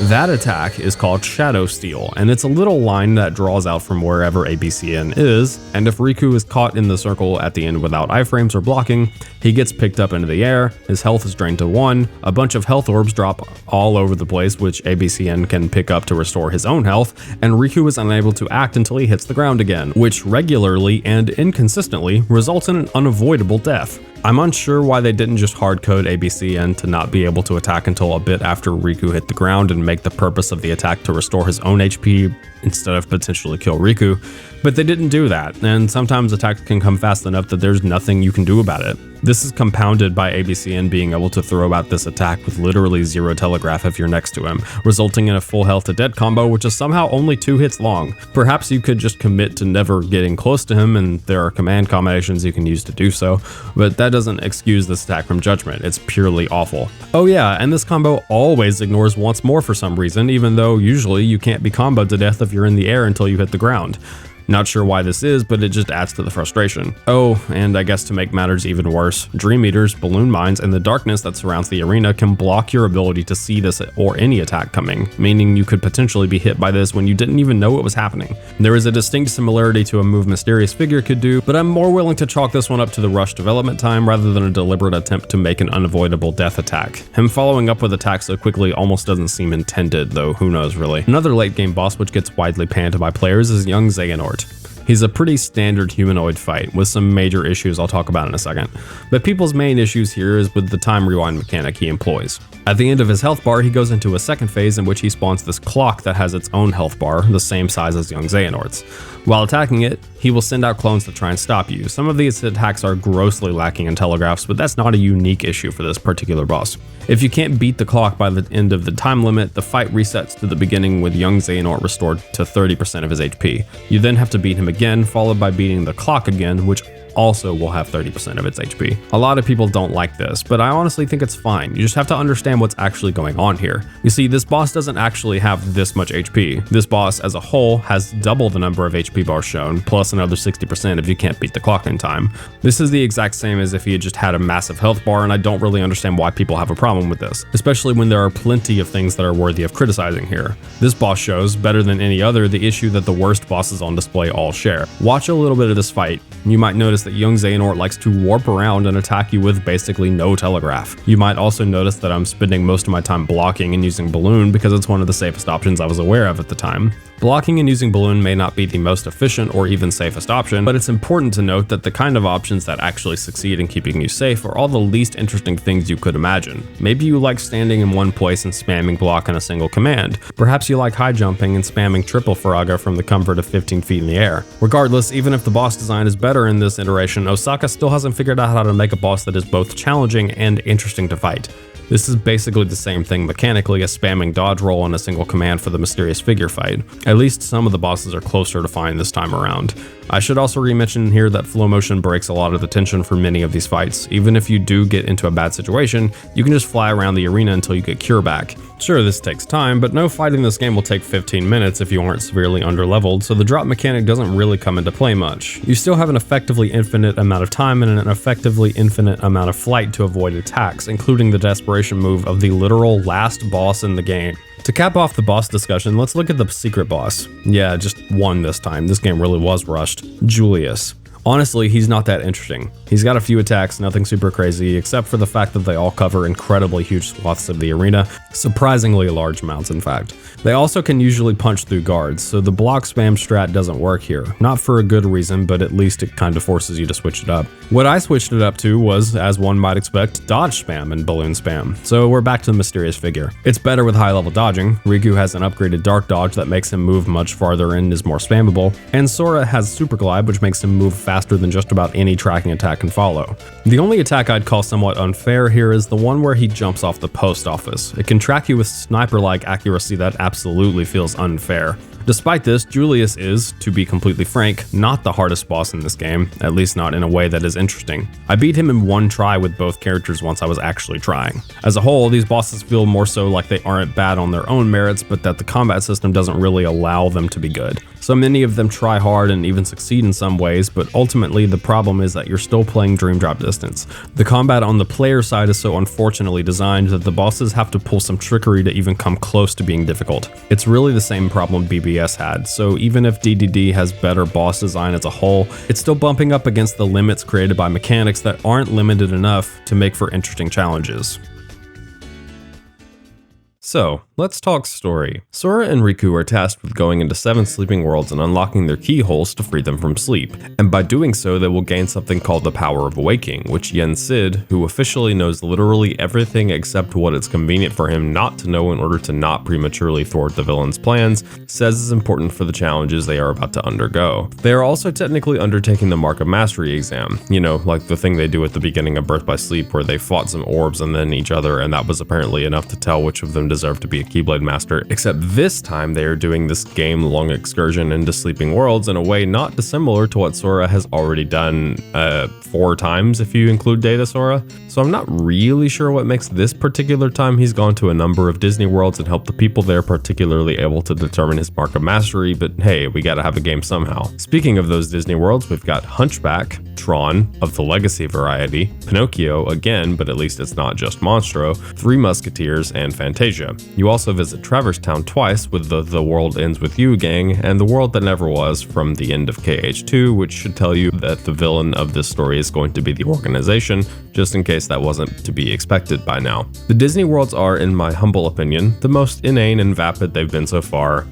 That attack is called Shadow Steel, and it's a little line that draws out from wherever ABCN is, and if Riku is caught in the circle at the end without iframes or blocking, he gets picked up into the air, his health is drained to 1, a bunch of health orbs drop all over the place which ABCN can pick up to restore his own health, and Riku is unable to act until he hits the ground again, which regularly and inconsistently results in an unavoidable death. I'm unsure why they didn't just hardcode ABCN to not be able to attack until a bit after Riku hit the ground and make the purpose of the attack to restore his own HP instead of potentially kill Riku, but they didn't do that, and sometimes attacks can come fast enough that there's nothing you can do about it. This is compounded by ABCN being able to throw out this attack with literally 0 telegraph if you're next to him, resulting in a full health to dead combo which is somehow only 2 hits long. Perhaps you could just commit to never getting close to him, and there are command combinations you can use to do so, but that doesn't excuse this attack from judgment, it's purely awful. Oh yeah, and this combo always ignores once more for some reason, even though usually you can't be comboed to death if you're in the air until you hit the ground. Not sure why this is, but it just adds to the frustration. Oh, and I guess to make matters even worse, Dream Eaters, Balloon Mines, and the darkness that surrounds the arena can block your ability to see this or any attack coming, meaning you could potentially be hit by this when you didn't even know it was happening. There is a distinct similarity to a move Mysterious Figure could do, but I'm more willing to chalk this one up to the rushed development time rather than a deliberate attempt to make an unavoidable death attack. Him following up with attacks so quickly almost doesn't seem intended, though who knows really. Another late game boss which gets widely panned by players is young Xehanort. He's a pretty standard humanoid fight, with some major issues I'll talk about in a second, but people's main issues here is with the time rewind mechanic he employs. At the end of his health bar, he goes into a second phase in which he spawns this clock that has its own health bar, the same size as young Xehanort's. While attacking it, he will send out clones to try and stop you. Some of these attacks are grossly lacking in telegraphs, but that's not a unique issue for this particular boss. If you can't beat the clock by the end of the time limit, the fight resets to the beginning with young Xehanort restored to 30% of his HP. You then have to beat him again, followed by beating the clock again, which also will have 30% of its HP. A lot of people don't like this, but I honestly think it's fine. You just have to understand what's actually going on here. You see, this boss doesn't actually have this much HP. This boss as a whole has double the number of HP bars shown, plus another 60% if you can't beat the clock in time. This is the exact same as if he had just had a massive health bar, and I don't really understand why people have a problem with this, especially when there are plenty of things that are worthy of criticizing here. This boss shows, better than any other, the issue that the worst bosses on display all share. Watch a little bit of this fight. You might notice that young Xehanort likes to warp around and attack you with basically no telegraph. You might also notice that I'm spending most of my time blocking and using Balloon because it's one of the safest options I was aware of at the time. Blocking and using Balloon may not be the most efficient or even safest option, but it's important to note that the kind of options that actually succeed in keeping you safe are all the least interesting things you could imagine. Maybe you like standing in one place and spamming block in a single command. Perhaps you like high jumping and spamming triple Faraga from the comfort of 15 feet in the air. Regardless, even if the boss design is better in this iteration, Osaka still hasn't figured out how to make a boss that is both challenging and interesting to fight. This is basically the same thing mechanically as spamming dodge roll on a single command for the Mysterious Figure fight. At least some of the bosses are closer to fine this time around. I should also re-mention here that Flowmotion breaks a lot of the tension for many of these fights. Even if you do get into a bad situation, you can just fly around the arena until you get cure back. Sure, this takes time, but no fight in this game will take 15 minutes if you aren't severely underleveled, so the drop mechanic doesn't really come into play much. You still have an effectively infinite amount of time and an effectively infinite amount of flight to avoid attacks, including the desperation move of the literal last boss in the game. To cap off the boss discussion, let's look at the secret boss. Yeah, just one this time. This game really was rushed. Julius. Honestly, he's not that interesting. He's got a few attacks, nothing super crazy, except for the fact that they all cover incredibly huge swaths of the arena, surprisingly large amounts in fact. They also can usually punch through guards, so the block spam strat doesn't work here. Not for a good reason, but at least it kind of forces you to switch it up. What I switched it up to was, as one might expect, dodge spam and balloon spam. So we're back to the Mysterious Figure. It's better with high level dodging. Riku has an upgraded dark dodge that makes him move much farther and is more spammable, and Sora has super glide, which makes him move faster than just about any tracking attack can follow. The only attack I'd call somewhat unfair here is the one where he jumps off the post office. It can track you with sniper-like accuracy that absolutely feels unfair. Despite this, Julius is, to be completely frank, not the hardest boss in this game, at least not in a way that is interesting. I beat him in one try with both characters once I was actually trying. As a whole, these bosses feel more so like they aren't bad on their own merits, but that the combat system doesn't really allow them to be good. So many of them try hard and even succeed in some ways, but ultimately the problem is that you're still playing Dream Drop Distance. The combat on the player side is so unfortunately designed that the bosses have to pull some trickery to even come close to being difficult. It's really the same problem BBS had, so even if DDD has better boss design as a whole, it's still bumping up against the limits created by mechanics that aren't limited enough to make for interesting challenges. So, let's talk story. Sora and Riku are tasked with going into 7 sleeping worlds and unlocking their keyholes to free them from sleep. And by doing so, they will gain something called the Power of Awaking, which Yen Sid, who officially knows literally everything except what it's convenient for him not to know in order to not prematurely thwart the villain's plans, says is important for the challenges they are about to undergo. They are also technically undertaking the Mark of Mastery exam, like the thing they do at the beginning of Birth by Sleep where they fought some orbs and then each other, and that was apparently enough to tell which of them deserve to be a Keyblade Master, except this time they are doing this game-long excursion into sleeping worlds in a way not dissimilar to what Sora has already done 4 times if you include Data Sora. So I'm not really sure what makes this particular time he's gone to a number of Disney worlds and helped the people there particularly able to determine his Mark of Mastery, but hey, we gotta have a game somehow. Speaking of those Disney worlds, we've got Hunchback, Tron, of the Legacy variety, Pinocchio again, but at least it's not just Monstro, Three Musketeers, and Fantasia. You also visit Traverse Town twice with the World Ends With You gang, and The World That Never Was from the end of KH2, which should tell you that the villain of this story is going to be the organization, just in case that wasn't to be expected by now. The Disney worlds are, in my humble opinion, the most inane and vapid they've been so far.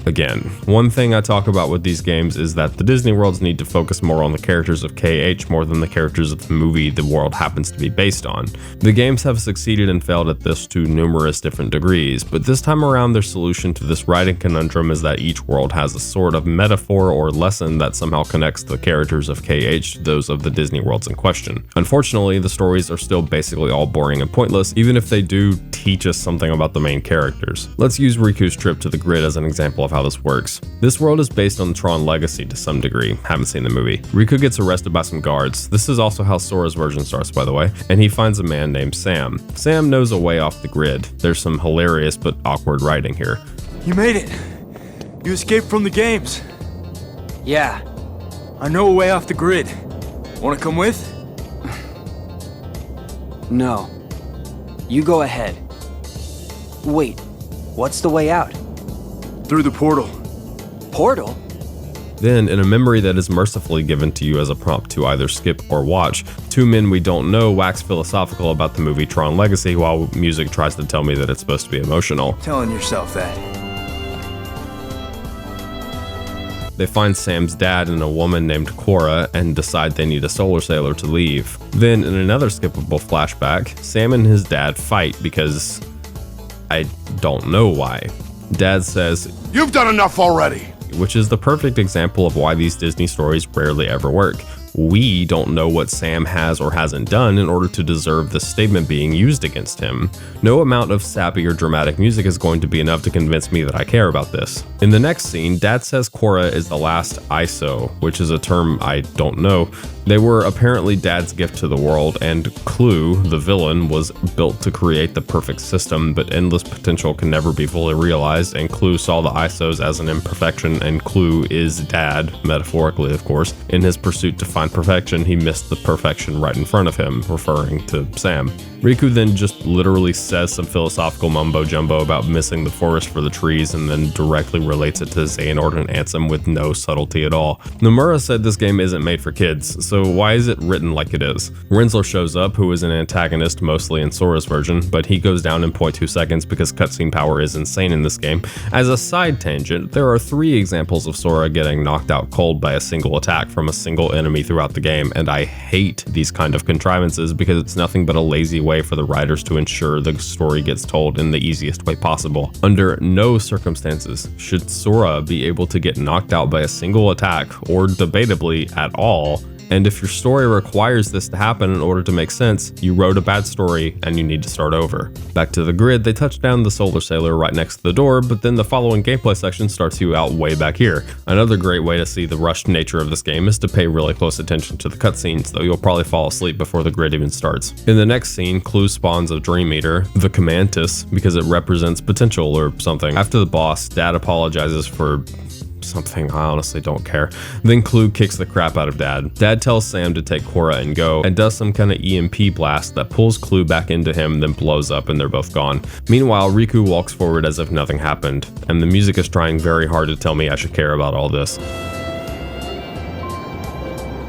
Again, one thing I talk about with these games is that the Disney worlds need to focus more on the characters of KH more than the characters of the movie the world happens to be based on. The games have succeeded and failed at this to numerous different degrees, but this time around their solution to this writing conundrum is that each world has a sort of metaphor or lesson that somehow connects the characters of KH to those of the Disney worlds in question. Unfortunately, the stories are still basically all boring and pointless, even if they do teach us something about the main characters. Let's use Riku's trip to the grid as an example of how this works. This world is based on Tron Legacy to some degree. Haven't seen the movie. Riku gets arrested by some guards. This is also how Sora's version starts, by the way, and he finds a man named Sam. Sam knows a way off the grid. There's some hilarious but awkward writing here. You made it. You escaped from the games. Yeah. I know a way off the grid. Wanna come with? No. You go ahead. Wait, what's the way out? Through the portal. Portal? Then, in a memory that is mercifully given to you as a prompt to either skip or watch, 2 men we don't know wax philosophical about the movie Tron Legacy while music tries to tell me that it's supposed to be emotional. Telling yourself that. They find Sam's dad and a woman named Cora and decide they need a solar sailor to leave. Then, in another skippable flashback, Sam and his dad fight because I don't know why. Dad says, "You've done enough already," which is the perfect example of why these Disney stories rarely ever work. We don't know what Sam has or hasn't done in order to deserve this statement being used against him. No amount of sappy or dramatic music is going to be enough to convince me that I care about this. In the next scene, Dad says Cora is the last ISO, which is a term I don't know. They were apparently Dad's gift to the world, and Clue, the villain, was built to create the perfect system, but endless potential can never be fully realized, and Clue saw the ISOs as an imperfection, and Clue is Dad, metaphorically of course. In his pursuit to find perfection, he missed the perfection right in front of him, referring to Sam. Riku then just literally says some philosophical mumbo-jumbo about missing the forest for the trees and then directly relates it to Xehanort and Ansem with no subtlety at all. Nomura said this game isn't made for kids, so why is it written like it is? Rinsler shows up, who is an antagonist mostly in Sora's version, but he goes down in 0.2 seconds because cutscene power is insane in this game. As a side tangent, there are 3 examples of Sora getting knocked out cold by a single attack from a single enemy throughout the game, and I hate these kind of contrivances because it's nothing but a lazy way for the writers to ensure the story gets told in the easiest way possible. Under no circumstances should Sora be able to get knocked out by a single attack, or debatably at all. And if your story requires this to happen in order to make sense, you wrote a bad story and you need to start over. Back to the grid, they touch down the Solar Sailor right next to the door, but then the following gameplay section starts you out way back here. Another great way to see the rushed nature of this game is to pay really close attention to the cutscenes, though you'll probably fall asleep before the grid even starts. In the next scene, Clue spawns a Dream Eater, the Commantus, because it represents potential or something. After the boss, Dad apologizes for something, I honestly don't care. Then Clue kicks the crap out of Dad. Dad tells Sam to take Cora and go, and does some kind of EMP blast that pulls Clue back into him, then blows up and they're both gone. Meanwhile, Riku walks forward as if nothing happened, and the music is trying very hard to tell me I should care about all this.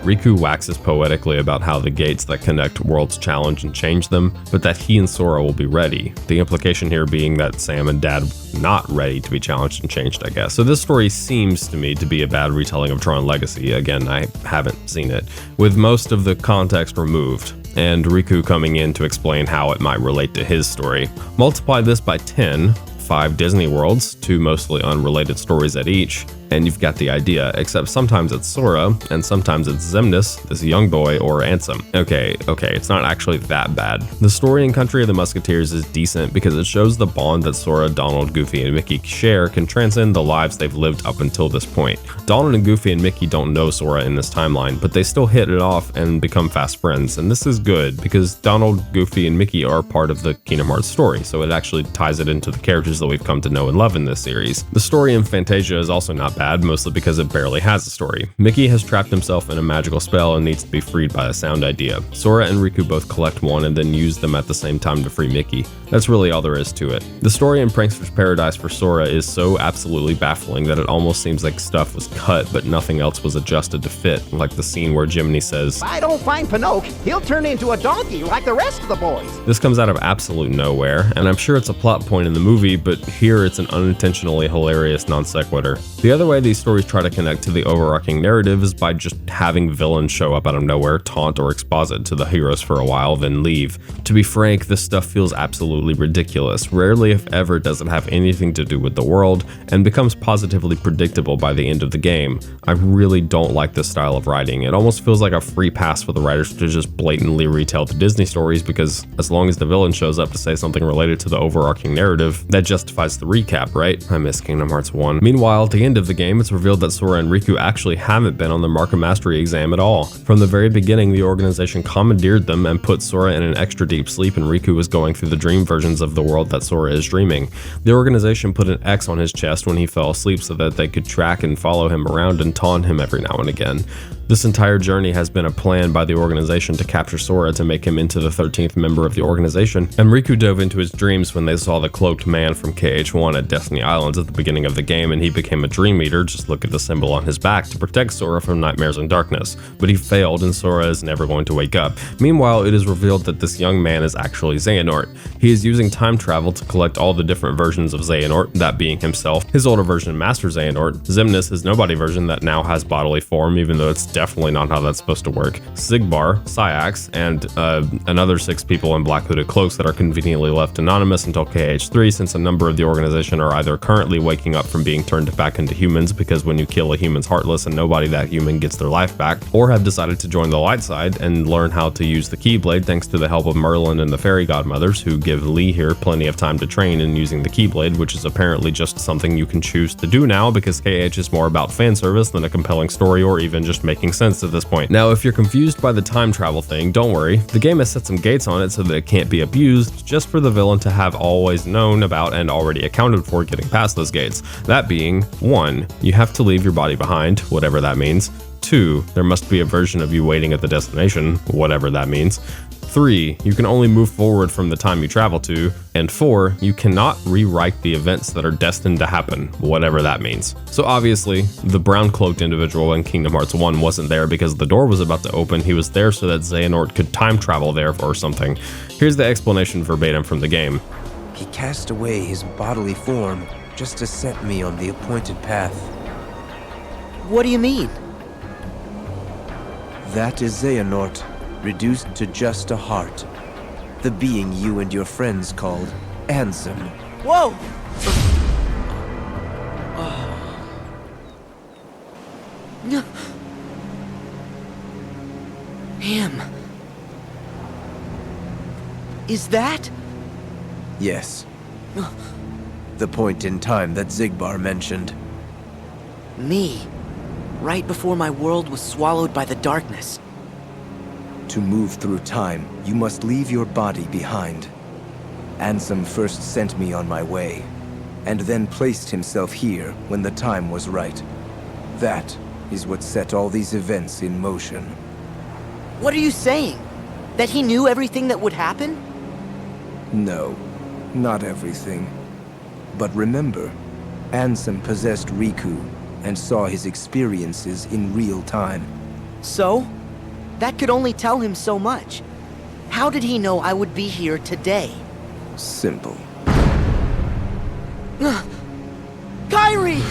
Riku waxes poetically about how the gates that connect worlds challenge and change them, but that he and Sora will be ready. The implication here being that Sam and Dad not ready to be challenged and changed, I guess. So this story seems to me to be a bad retelling of Tron Legacy. Again, I haven't seen it, with most of the context removed, and Riku coming in to explain how it might relate to his story. Multiply this by 10, 5 Disney worlds, 2 mostly unrelated stories at each, and you've got the idea, except sometimes it's Sora, and sometimes it's Xemnas, this young boy, or Ansem. Okay, it's not actually that bad. The story in Country of the Musketeers is decent because it shows the bond that Sora, Donald, Goofy, and Mickey share can transcend the lives they've lived up until this point. Donald and Goofy and Mickey don't know Sora in this timeline, but they still hit it off and become fast friends, and this is good because Donald, Goofy, and Mickey are part of the Kingdom Hearts story, so it actually ties it into the characters that we've come to know and love in this series. The story in Fantasia is also not bad, mostly because it barely has a story. Mickey has trapped himself in a magical spell and needs to be freed by a sound idea. Sora and Riku both collect one and then use them at the same time to free Mickey. That's really all there is to it. The story in Prankster's Paradise for Sora is so absolutely baffling that it almost seems like stuff was cut but nothing else was adjusted to fit, like the scene where Jiminy says, "If I don't find Pinocchio, he'll turn into a donkey like the rest of the boys." This comes out of absolute nowhere, and I'm sure it's a plot point in the movie, but here it's an unintentionally hilarious non sequitur. The other way these stories try to connect to the overarching narrative is by just having villains show up out of nowhere, taunt or exposit to the heroes for a while, then leave. To be frank, this stuff feels absolutely ridiculous. Rarely, if ever, does it have anything to do with the world, and becomes positively predictable by the end of the game. I really don't like this style of writing. It almost feels like a free pass for the writers to just blatantly retell the Disney stories, because as long as the villain shows up to say something related to the overarching narrative, that justifies the recap, right? I miss Kingdom Hearts 1. Meanwhile, at the end of the game, it's revealed that Sora and Riku actually haven't been on the Mark of Mastery exam at all. From the very beginning, the organization commandeered them and put Sora in an extra deep sleep, and Riku was going through the dream versions of the world that Sora is dreaming. The organization put an X on his chest when he fell asleep so that they could track and follow him around and taunt him every now and again. This entire journey has been a plan by the organization to capture Sora to make him into the 13th member of the organization, and Riku dove into his dreams when they saw the cloaked man from KH1 at Destiny Islands at the beginning of the game, and he became a Dream Eater, just look at the symbol on his back, to protect Sora from nightmares and darkness. But he failed, and Sora is never going to wake up. Meanwhile, it is revealed that this young man is actually Xehanort. He is using time travel to collect all the different versions of Xehanort, that being himself, his older version Master Xehanort, Xemnas, his nobody version that now has bodily form, even though it's definitely not how that's supposed to work, Sigbar, Syax, and another 6 people in black hooded cloaks that are conveniently left anonymous until KH3, since a number of the organization are either currently waking up from being turned back into humans, because when you kill a human's heartless and nobody that human gets their life back, or have decided to join the light side and learn how to use the Keyblade thanks to the help of Merlin and the fairy godmothers, who give Lee here plenty of time to train in using the Keyblade, which is apparently just something you can choose to do now because KH is more about fan service than a compelling story or even just making sense at this point. Now, if you're confused by the time travel thing, don't worry. The game has set some gates on it so that it can't be abused, just for the villain to have always known about and already accounted for getting past those gates. That being, 1, you have to leave your body behind, whatever that means. 2, there must be a version of you waiting at the destination, whatever that means. 3, you can only move forward from the time you travel to. And 4, you cannot rewrite the events that are destined to happen, whatever that means. So obviously, the brown cloaked individual in Kingdom Hearts 1 wasn't there because the door was about to open. He was there so that Xehanort could time travel there or something. Here's the explanation verbatim from the game. He cast away his bodily form just to set me on the appointed path. What do you mean? That is Xehanort, reduced to just a heart. The being you and your friends called Ansem. Whoa! Him. Is that? Yes. The point in time that Xigbar mentioned. Me. Right before my world was swallowed by the darkness. To move through time, you must leave your body behind. Ansem first sent me on my way, and then placed himself here when the time was right. That is what set all these events in motion. What are you saying? That he knew everything that would happen? No, not everything. But remember, Ansem possessed Riku and saw his experiences in real time. So? That could only tell him so much. How did he know I would be here today? Simple. Kyrie!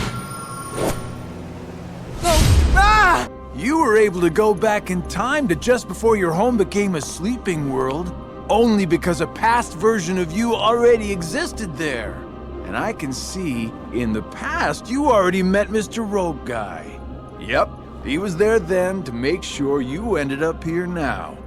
Oh, ah! You were able to go back in time to just before your home became a sleeping world, only because a past version of you already existed there. And I can see, in the past, you already met Mr. Rogue Guy. Yep, he was there then to make sure you ended up here now.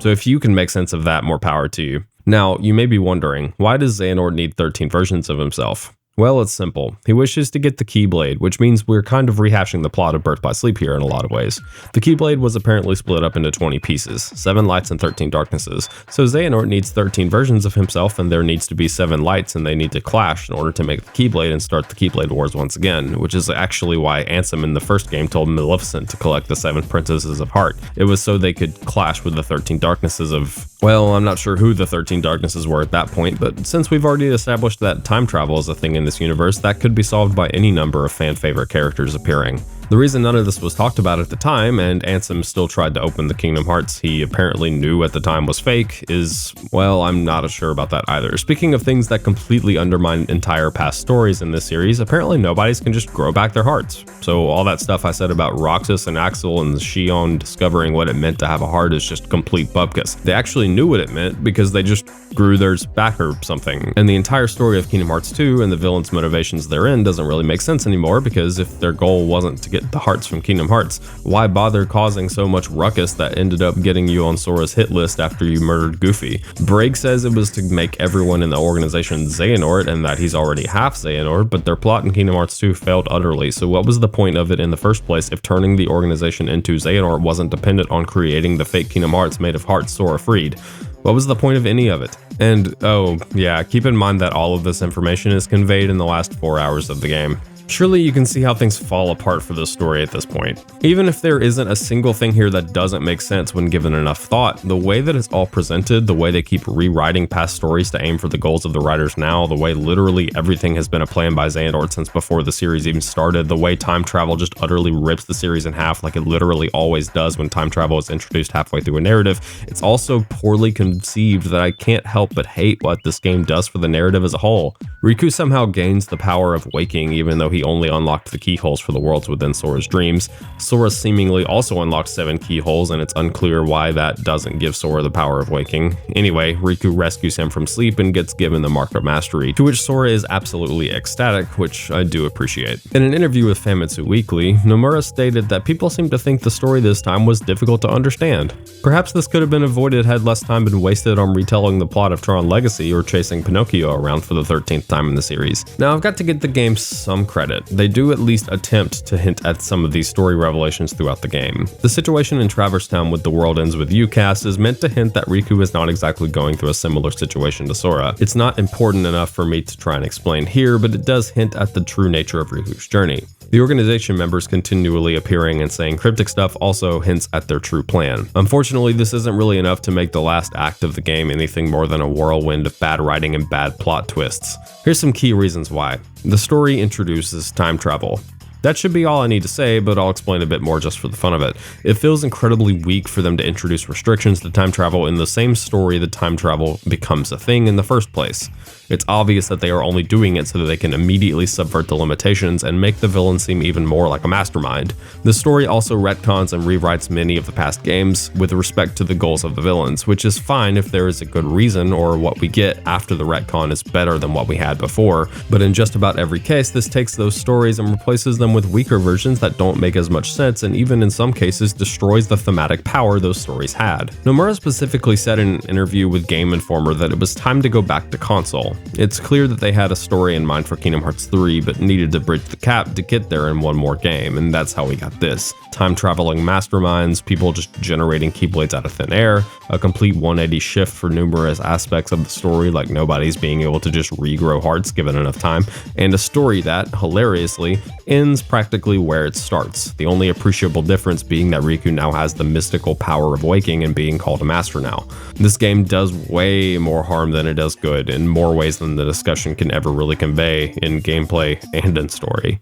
So if you can make sense of that, more power to you. Now, you may be wondering, why does Xehanort need 13 versions of himself? Well, it's simple. He wishes to get the Keyblade, which means we're kind of rehashing the plot of Birth by Sleep here in a lot of ways. The Keyblade was apparently split up into 20 pieces, 7 lights and 13 darknesses, so Xehanort needs 13 versions of himself and there needs to be 7 lights and they need to clash in order to make the Keyblade and start the Keyblade Wars once again, which is actually why Ansem in the first game told Maleficent to collect the 7 Princesses of Heart. It was so they could clash with the 13 darknesses of... Well, I'm not sure who the 13 darknesses were at that point, but since we've already established that time travel is a thing in this universe, that could be solved by any number of fan favorite characters appearing. The reason none of this was talked about at the time, and Ansem still tried to open the Kingdom Hearts he apparently knew at the time was fake, is, well, I'm not sure about that either. Speaking of things that completely undermine entire past stories in this series, apparently nobodies can just grow back their hearts. So all that stuff I said about Roxas and Axel and Xion discovering what it meant to have a heart is just complete bupkis. They actually knew what it meant because they just grew theirs back or something. And the entire story of Kingdom Hearts 2 and the villain's motivations therein doesn't really make sense anymore, because if their goal wasn't to get the hearts from Kingdom Hearts, why bother causing so much ruckus that ended up getting you on Sora's hit list after you murdered Goofy? Braig says it was to make everyone in the organization Xehanort and that he's already half Xehanort, but their plot in Kingdom Hearts 2 failed utterly, so what was the point of it in the first place if turning the organization into Xehanort wasn't dependent on creating the fake Kingdom Hearts made of hearts Sora freed? What was the point of any of it? And, oh yeah, keep in mind that all of this information is conveyed in the last 4 hours of the game. Surely you can see how things fall apart for this story at this point. Even if there isn't a single thing here that doesn't make sense when given enough thought, the way that it's all presented, the way they keep rewriting past stories to aim for the goals of the writers now, the way literally everything has been a plan by Xehanort since before the series even started, the way time travel just utterly rips the series in half like it literally always does when time travel is introduced halfway through a narrative, it's all so poorly conceived that I can't help but hate what this game does for the narrative as a whole. Riku somehow gains the power of waking even though he only unlocked the keyholes for the worlds within Sora's dreams. Sora seemingly also unlocked 7 keyholes, and it's unclear why that doesn't give Sora the power of waking. Anyway, Riku rescues him from sleep and gets given the Mark of Mastery, to which Sora is absolutely ecstatic, which I do appreciate. In an interview with Famitsu Weekly, Nomura stated that people seem to think the story this time was difficult to understand. Perhaps this could have been avoided had less time been wasted on retelling the plot of Tron Legacy or chasing Pinocchio around for the 13th time in the series. Now, I've got to give the game some credit. They do at least attempt to hint at some of these story revelations throughout the game. The situation in Traverse Town with The World Ends With You cast is meant to hint that Riku is not exactly going through a similar situation to Sora. It's not important enough for me to try and explain here, but it does hint at the true nature of Riku's journey. The organization members continually appearing and saying cryptic stuff also hints at their true plan. Unfortunately, this isn't really enough to make the last act of the game anything more than a whirlwind of bad writing and bad plot twists. Here's some key reasons why. The story introduces time travel. That should be all I need to say, but I'll explain a bit more just for the fun of it. It feels incredibly weak for them to introduce restrictions to time travel in the same story that time travel becomes a thing in the first place. It's obvious that they are only doing it so that they can immediately subvert the limitations and make the villain seem even more like a mastermind. The story also retcons and rewrites many of the past games with respect to the goals of the villains, which is fine if there is a good reason or what we get after the retcon is better than what we had before, but in just about every case this takes those stories and replaces them with weaker versions that don't make as much sense and even in some cases destroys the thematic power those stories had. Nomura specifically said in an interview with Game Informer that it was time to go back to console. It's clear that they had a story in mind for Kingdom Hearts 3 but needed to bridge the gap to get there in one more game, and that's how we got this. Time traveling masterminds, people just generating Keyblades out of thin air, a complete 180 shift for numerous aspects of the story like nobody's being able to just regrow hearts given enough time, and a story that, hilariously, ends ends practically where it starts, the only appreciable difference being that Riku now has the mystical power of waking and being called a master now. This game does way more harm than it does good, in more ways than the discussion can ever really convey in gameplay and in story.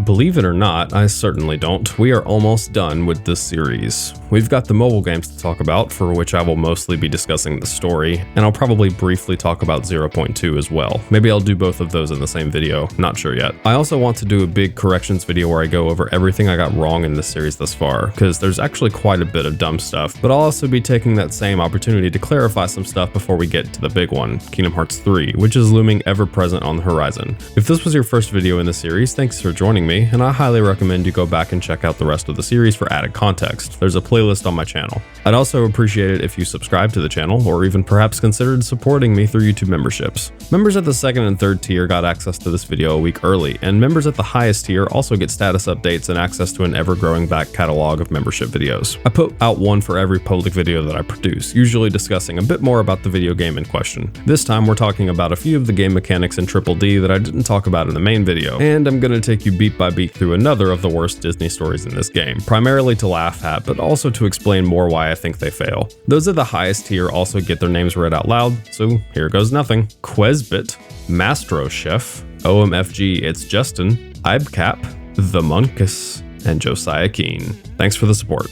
Believe it or not, I certainly don't. We are almost done with this series. We've got the mobile games to talk about, for which I will mostly be discussing the story, and I'll probably briefly talk about 0.2 as well. Maybe I'll do both of those in the same video, not sure yet. I also want to do a big corrections video where I go over everything I got wrong in this series thus far, because there's actually quite a bit of dumb stuff, but I'll also be taking that same opportunity to clarify some stuff before we get to the big one, Kingdom Hearts 3, which is looming ever present on the horizon. If this was your first video in the series, thanks for joining me, and I highly recommend you go back and check out the rest of the series for added context. There's a playlist on my channel. I'd also appreciate it if you subscribe to the channel, or even perhaps considered supporting me through YouTube memberships. Members at the second and third tier got access to this video a week early, and members at the highest tier also get status updates and access to an ever-growing back catalog of membership videos. I put out one for every public video that I produce, usually discussing a bit more about the video game in question. This time we're talking about a few of the game mechanics in Triple D that I didn't talk about in the main video, and I'm gonna take you beat by beat through another of the worst Disney stories in this game, primarily to laugh at, but also to explain more why I think they fail. Those at the highest tier also get their names read out loud, so here goes nothing. Quesbit, Mastro Chef, OMFG It's Justin, Ibcap, The Monkus, and Josiah Keen. Thanks for the support.